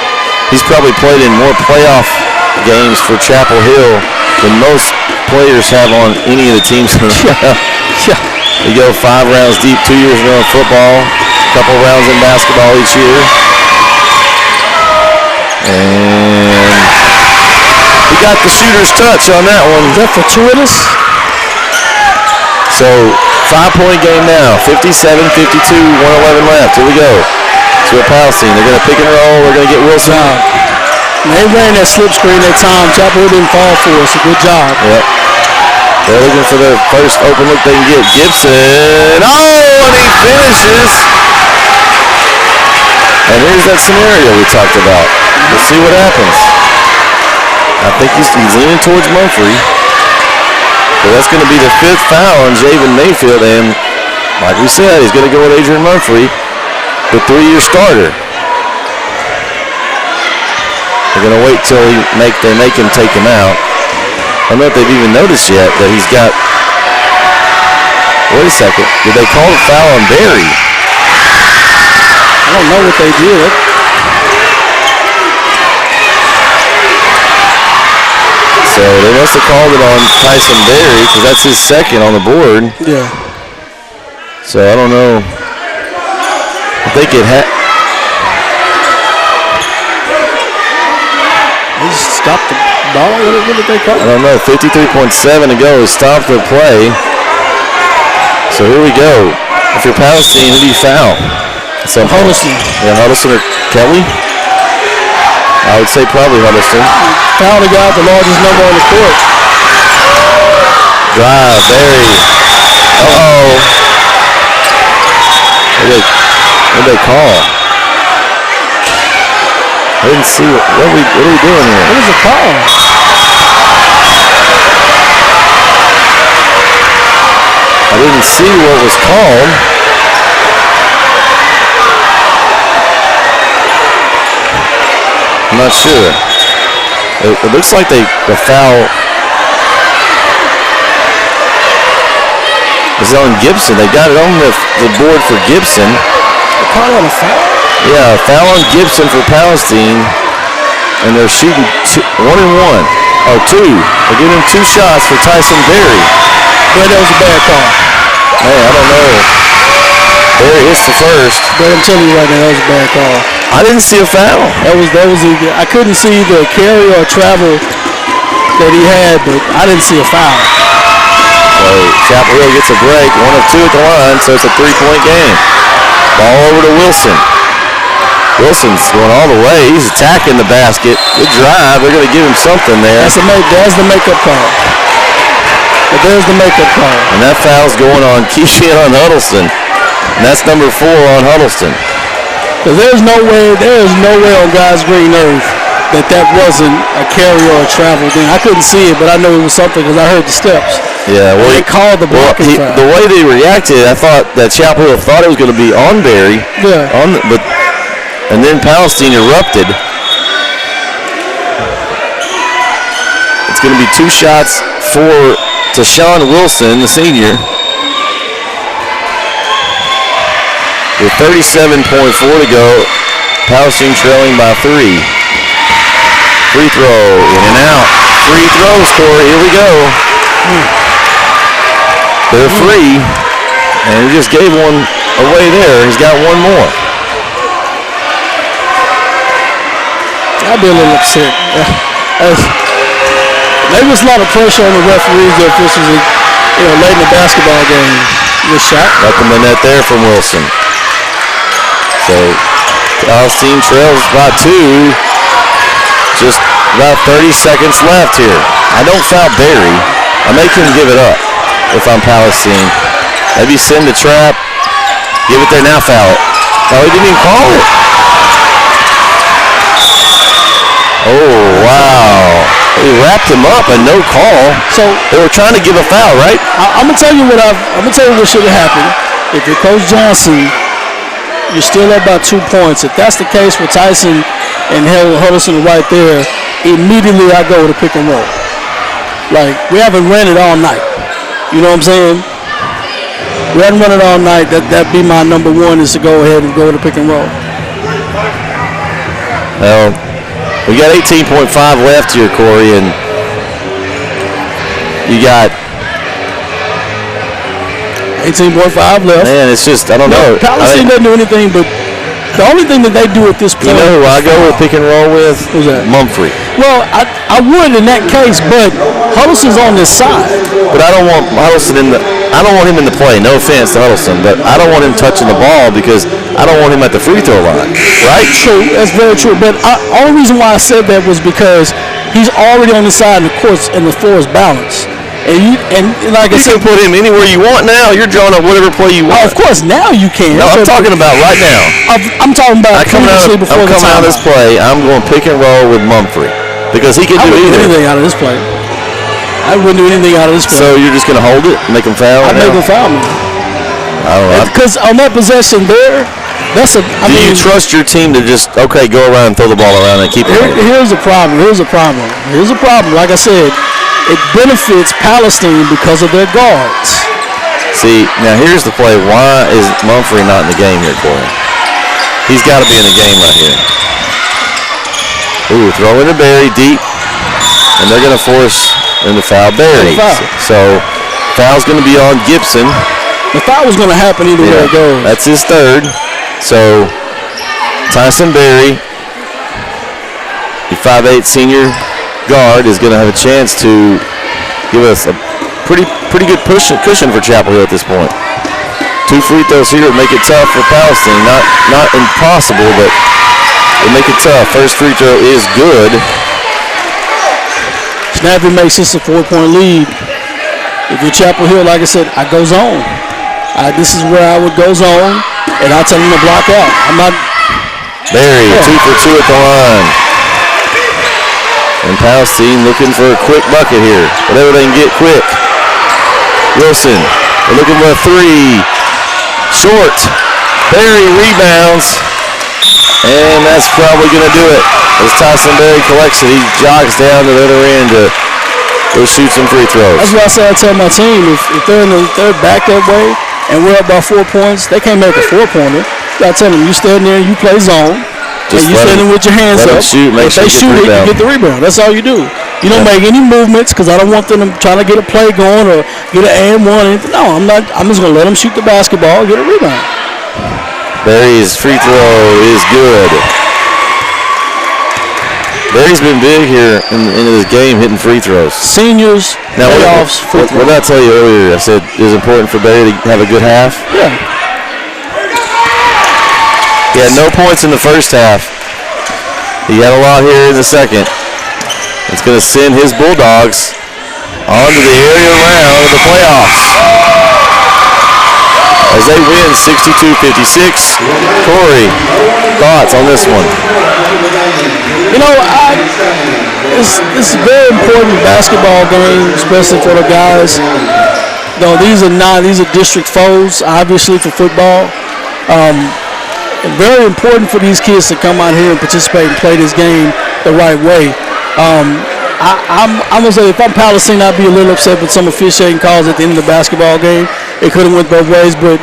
probably played in more playoff games for Chapel Hill than most players have on any of the teams in the playoff. Yeah. They go 5 rounds deep, 2 years in a row in football, a couple rounds in basketball each year. And he got the shooter's touch on that one. Is that fortuitous? So, 5-point game now, 57-52, 1:11 left. Here we go. To a Palestine. They're going to pick and roll. They're going to get Wilson. They ran that slip screen that time. Chapel Hill didn't fall for us. A good job. Yep. They're looking for the first open look they can get. Gibson. Oh, and he finishes. And here's that scenario we talked about. Let's see what happens. I think he's leaning towards Mumphrey. But that's going to be the 5th foul on Javen Mayfield. And like we said, he's going to go with Adrian Mumphrey, the 3-year starter. They're going to wait till they make him take him out. I don't know if they've even noticed yet that he's got. Wait a second. Did they call a foul on Barry? I don't know what they did. So they must have called it on Tyson Berry because that's his second on the board. Yeah. So I don't know. I think it had. They just stopped the ball. What did they call it? I don't know. 53.7 to go. Stop the play. So here we go. If you're Palestine, who do you foul? So Huddleston. Yeah, Huddleston or Kelly? I would say probably Huddleston. Foul the guy with the largest number on the court. Drive, Barry. Uh-oh. What did they call? I didn't see what are we doing here? What is the call? I didn't see what was called. I'm not sure. It looks like the foul is on Gibson. They got it on the board for Gibson. They call on a foul? Yeah, a foul on Gibson for Palestine. And they're shooting 1 and 1. Or 2. They're giving him 2 shots for Tyson Berry. But that was a bad call. Hey, I don't know. Berry hits the first. But I'm telling you right now, that was a bad call. I didn't see a foul. I couldn't see the carry or travel that he had, but I didn't see a foul. So Chapel Hill gets a break, 1 of 2 at the line, so it's a 3-point game. Ball over to Wilson. Wilson's going all the way. He's attacking the basket. Good drive. They're going to give him something there. There's the makeup call. But there's the makeup call. And that foul's going on Keyshawn Huddleston. And that's number 4 on Huddleston. Because there's no way on God's green earth that wasn't a carry or a travel thing. I couldn't see it, but I know it was something because I heard the steps. Yeah, well, they called the blocking foul. The way they reacted, I thought that Chapel Hill thought it was going to be on Berry. Yeah. And then Palestine erupted. It's going to be 2 shots for Tashawn Wilson, the senior. With 37.4 to go, Palestine trailing by 3. Free throw, in and out. Free throws, Corey, here we go. They're free, and he just gave one away there. He's got one more. I'd be a little upset. Maybe it's a lot of pressure on the referees, the officials, late in the basketball game. Good shot. Nothing in net there from Wilson. So Palestine trails by 2. Just about 30 seconds left here. I don't foul Berry. I make him give it up if I'm Palestine. Maybe send the trap. Give it there, now foul it. No, he didn't even call it. Oh, wow. He wrapped him up and no call. So they were trying to give a foul, right? I'm gonna tell you what should have happened. If you're Coach Johnson, you're still up by 2 points. If that's the case with Tyson and Huddleston right there, immediately I go to pick and roll. Like, we haven't ran it all night. You know what I'm saying? We haven't run it all night. That'd be my number 1 is to go ahead and go to pick and roll. Well, we got 18.5 left here, Corey, and you got 18.5 left. Man, it's just, I don't know. Palestine doesn't do anything, but the only thing that they do at this point. You know who I go with pick and roll with? Who's that? Mumphrey. Well, I would in that case, but Huddleston's on this side. But I don't want Huddleston I don't want him in the play. No offense to Huddleston, but I don't want him touching the ball because I don't want him at the free throw line. Right? True, that's very true. But the only reason why I said that was because he's already on the side and the courts and the floor is balanced. And like I said, you can put him anywhere you want now. You're drawing up whatever play you want. Oh, of course, now you can. No, I'm talking about right now. I'm talking about previously before the time. I'm coming out of this play. I'm going pick and roll with Mumphrey because he can do either. I wouldn't do anything out of this play. I wouldn't do anything out of this play. So you're just going to hold it, make him foul? I'd make him foul me. I don't know. Because on that possession there, do you trust your team to just go around and throw the ball around and keep it? Here's the problem. Like I said. It benefits Palestine because of their guards. See, now here's the play. Why is Mumphrey not in the game here, Corey? He's got to be in the game right here. Ooh, throw in to Berry deep, and they're going to force him to foul Berry. So foul's going to be on Gibson. The foul was going to happen either way it goes. That's his 3rd. So Tyson Berry, the 5'8" senior guard, is going to have a chance to give us a pretty good cushion for Chapel Hill at this point. 2 free throws here would make it tough for Palestine. Not impossible, but it make it tough. First free throw is good. Snappy makes this a 4-point lead. If you're Chapel Hill, like I said, I go zone. This is where I would go zone, and I'll tell them to block out. I'm not. Berry, 2 for 2 at the line. And Palestine looking for a quick bucket here. Whatever they can get quick. Wilson, they're looking for a 3. Short. Berry rebounds. And that's probably going to do it. As Tyson Berry collects it, he jogs down to the other end to go shoot some free throws. That's what I say. I tell my team, if they're back that way and we're up by 4 points, they can't make a 4-pointer. I tell them, you stand there and you play zone. Just and you standing with your hands up. Shoot, if they shoot it, you get the rebound. That's all you do. You don't make any movements because I don't want them trying to get a play going or get an and one. No, I'm not. I'm just going to let them shoot the basketball and get a rebound. Berry's free throw is good. Berry Berry's been big here into this game, hitting free throws. Seniors, Now, playoffs, free what did I tell you earlier? I said it was important for Berry to have a good half. Yeah. He had no points in the first half. He had a lot here in the second. It's going to send his Bulldogs onto the area round of the playoffs as they win 62-56. Corey, thoughts on this one? You know, it's a very important basketball game, especially for the guys. Though these are district foes, obviously, for football. Very important for these kids to come out here and participate and play this game the right way. I'm gonna say if I'm Palestine, I'd be a little upset with some officiating calls at the end of the basketball game. It could have went both ways, but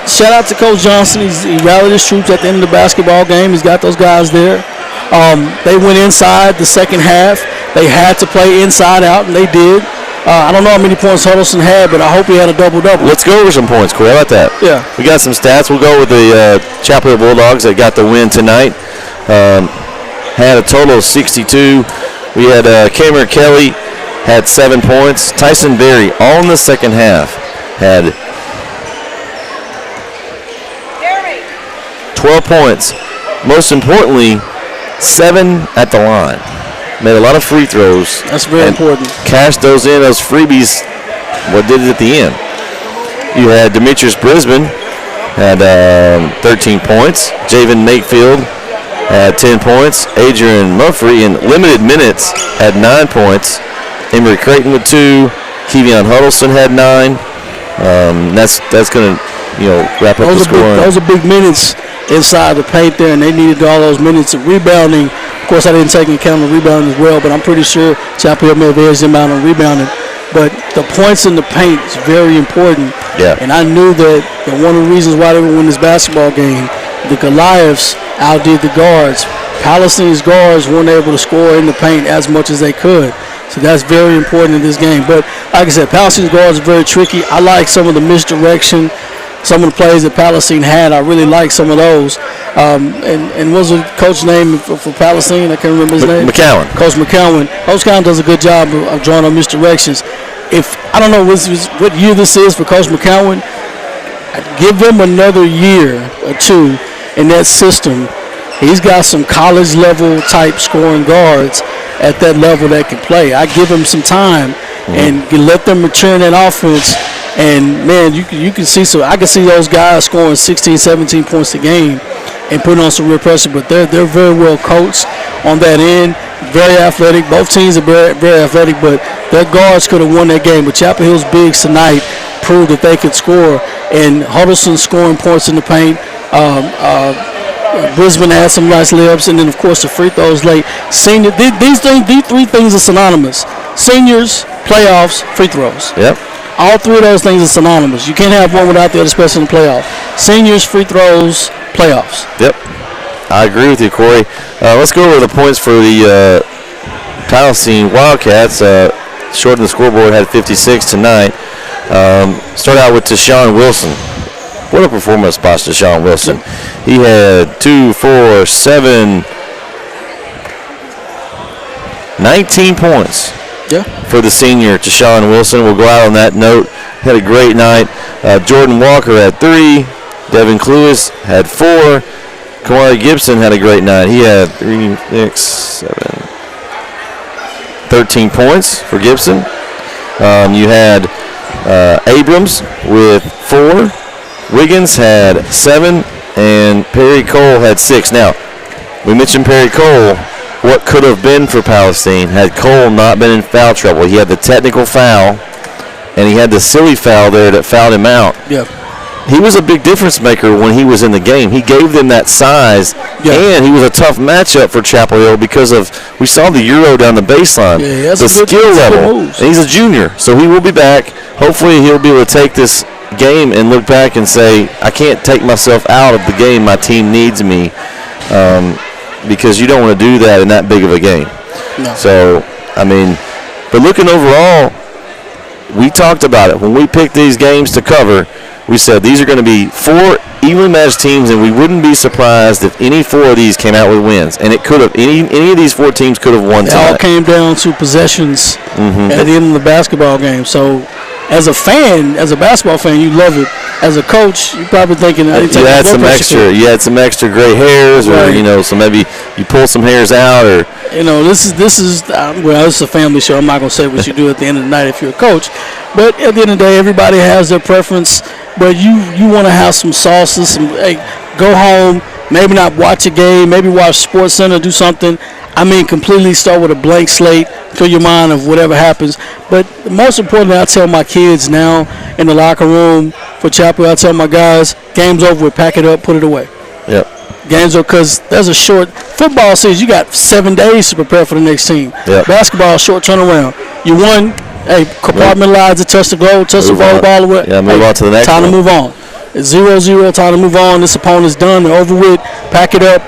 shout out to Coach Johnson. He rallied his troops at the end of the basketball game. He's got those guys there. They went inside the second half. They had to play inside out, and they did. I don't know how many points Huddleston had, but I hope he had a double-double. Let's go over some points, Corey. How about that? Yeah. We got some stats. We'll go with the Chapel Hill Bulldogs that got the win tonight. Had a total of 62. We had Cameron Kelly had 7 points. Tyson Berry, all in the second half, had 12 points. Most importantly, 7 at the line. Made a lot of free throws. That's very important. Cashed those in, those freebies. What did it at the end? You had Demetrius Brisbane had 13 points. Javen Makefield had 10 points. Adrian Muffrey in limited minutes had 9 points. Emory Creighton with 2. Kevion Huddleston had 9. That's going to wrap up the scoring. Those are big minutes inside the paint there, and they needed all those minutes of rebounding. Of course, I didn't take into account the rebounding as well, but I'm pretty sure Chapel Hill may have edged them out on rebounding. But the points in the paint is very important. Yeah. And I knew that one of the reasons why they would win this basketball game, the Goliaths outdid the guards. Palestine's guards weren't able to score in the paint as much as they could. So that's very important in this game. But like I said, Palestine's guards are very tricky. I like some of the misdirection, some of the plays that Palestine had. I really like some of those. And what's the coach's name for Palestine? I can't remember his name. McCowan. Coach McCowan. Coach McCowan does a good job of drawing on misdirections. I don't know what year this is for Coach McCowan, give him another year or two in that system. He's got some college level type scoring guards at that level that can play. I give him some time and let them mature in that offense. And man, you can see, so I can see those guys scoring 16, 17 points a game and putting on some real pressure. But they're very well coached on that end, very athletic. Both teams are very, very athletic, but their guards could have won that game. But Chapel Hill's bigs tonight proved that they could score, and Huddleston scoring points in the paint. Brisbane had some nice layups, and then of course the free throws late. These three things are synonymous: seniors, playoffs, free throws. Yep. All three of those things are synonymous. You can't have one without the other, especially in the playoffs. Seniors, free throws, playoffs. Yep. I agree with you, Corey. Let's go over the points for the Palestine Wildcats. Shortened the scoreboard, had 56 tonight. Start out with Deshaun Wilson. What a performance by Deshaun Wilson. He had 2, 4, 7, 19 points. Yeah. For the senior, Deshaun Wilson. We'll go out on that note. Had a great night. Jordan Walker had 3. Devin Cluis had 4. Kamari Gibson had a great night. He had 3, 6, 7, 13 points for Gibson. You had Abrams with 4. Wiggins had 7. And Perry Cole had 6. Now, we mentioned Perry Cole. What could have been for Palestine had Cole not been in foul trouble. He had the technical foul, and he had the silly foul there that fouled him out. Yep. He was a big difference maker when he was in the game. He gave them that size, and he was a tough matchup for Chapel Hill because we saw the Euro down the baseline, the skill level. And he's a junior, so he will be back. Hopefully he'll be able to take this game and look back and say, I can't take myself out of the game. My team needs me. Because you don't want to do that in that big of a game. No. So, but looking overall, we talked about it. When we picked these games to cover, we said these are going to be 4 evenly matched teams, and we wouldn't be surprised if any 4 of these came out with wins. And it could have any of these 4 teams could have won It tonight. all came down to possessions at the end of the basketball game. So, as a fan, as a basketball fan, you love it. As a coach, you're probably thinking, You had some extra. You had some extra gray hairs, or Right. so maybe you pull some hairs out, or This is well, this is a family show. I'm not gonna say what you do at the end of the night if you're a coach, but at the end of the day, everybody has their preference. But you want to have some sauces. Hey, go home, maybe not watch a game, maybe watch Sports Center, do something. I mean, completely start with a blank slate, clear your mind of whatever happens. But most importantly, I tell my kids now in the locker room for Chapel, I tell my guys, game's over with, pack it up, put it away. Yep. Games are because there's a short football season. You got 7 days to prepare for the next team. Yep. Basketball, short turnaround. You won. Hey, compartmentalize it, touch the goal, touch the volleyball. Move on to the next time one. to move on. It's 0-0. Time to move on. This opponent's done. They're over with. Pack it up.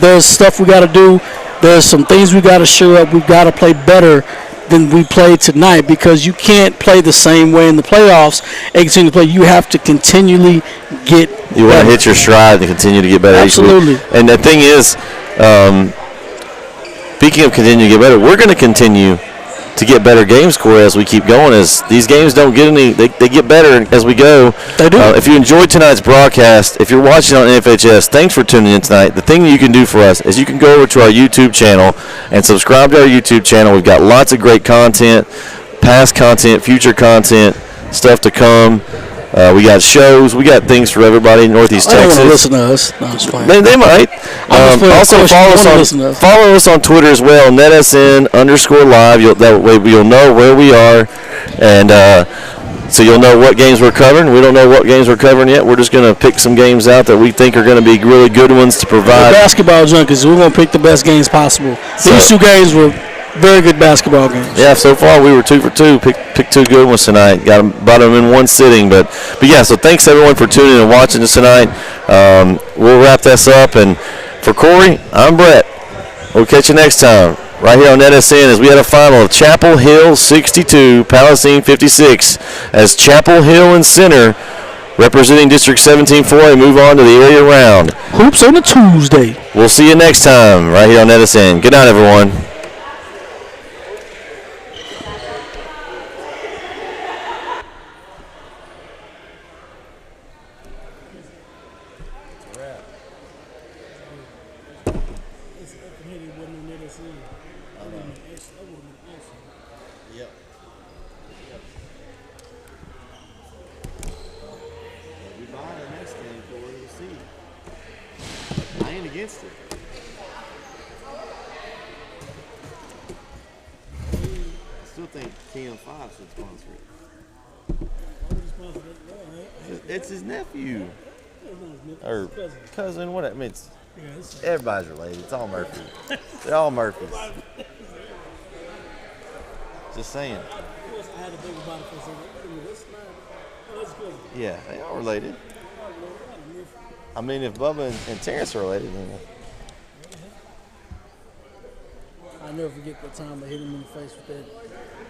There's stuff we gotta do. There's some things we gotta show up. We've got to play better than we played tonight because you can't play the same way in the playoffs and continue to play. You have to continually get You want to better. hit your stride and continue to get better. Absolutely. Each week. And the thing is, speaking of continuing to get better, we're going to continue to get better game score as we keep going. As these games don't get any, they get better as we go. They do. If you enjoyed tonight's broadcast, if you're watching on NFHS, thanks for tuning in tonight. The thing you can do for us is you can go over to our YouTube channel and subscribe to our YouTube channel. We've got lots of great content, past content, future content, stuff to come. We got shows. We got things for everybody in Northeast I don't Texas. want to listen to us. No, it's fine. They might. I'm just putting a Also, question. follow us on Twitter as well, NETsn_live. That way you'll know where we are, and so you'll know what games we're covering. We don't know what games we're covering yet. We're just going to pick some games out that we think are going to be really good ones to We're provide. basketball junkies. We're going to pick the best games possible. These 2 games were very good basketball games. Yeah, so far we were 2 for 2. Picked 2 good ones tonight. Brought them in one sitting, but yeah. So thanks everyone for tuning in and watching us tonight. We'll wrap this up, and for Corey, I'm Bret. We'll catch you next time right here on NETsn as we had a final of Chapel Hill 62, Palestine 56, as Chapel Hill and Center representing District 17-4 move on to the area round. Hoops on a Tuesday. We'll see you next time right here on NETsn. Good night, everyone. Yep. We buy the next thing for it, we'll see. I ain't against it. I still think KM5 should sponsor it. It's his nephew. Or cousin, what I mean, everybody's related. It's all Murphy. They're all Murphys. Just saying. Yeah, they are related. I mean, if Bubba and Terrence are related, then. I never forget that time I hit him in the face with that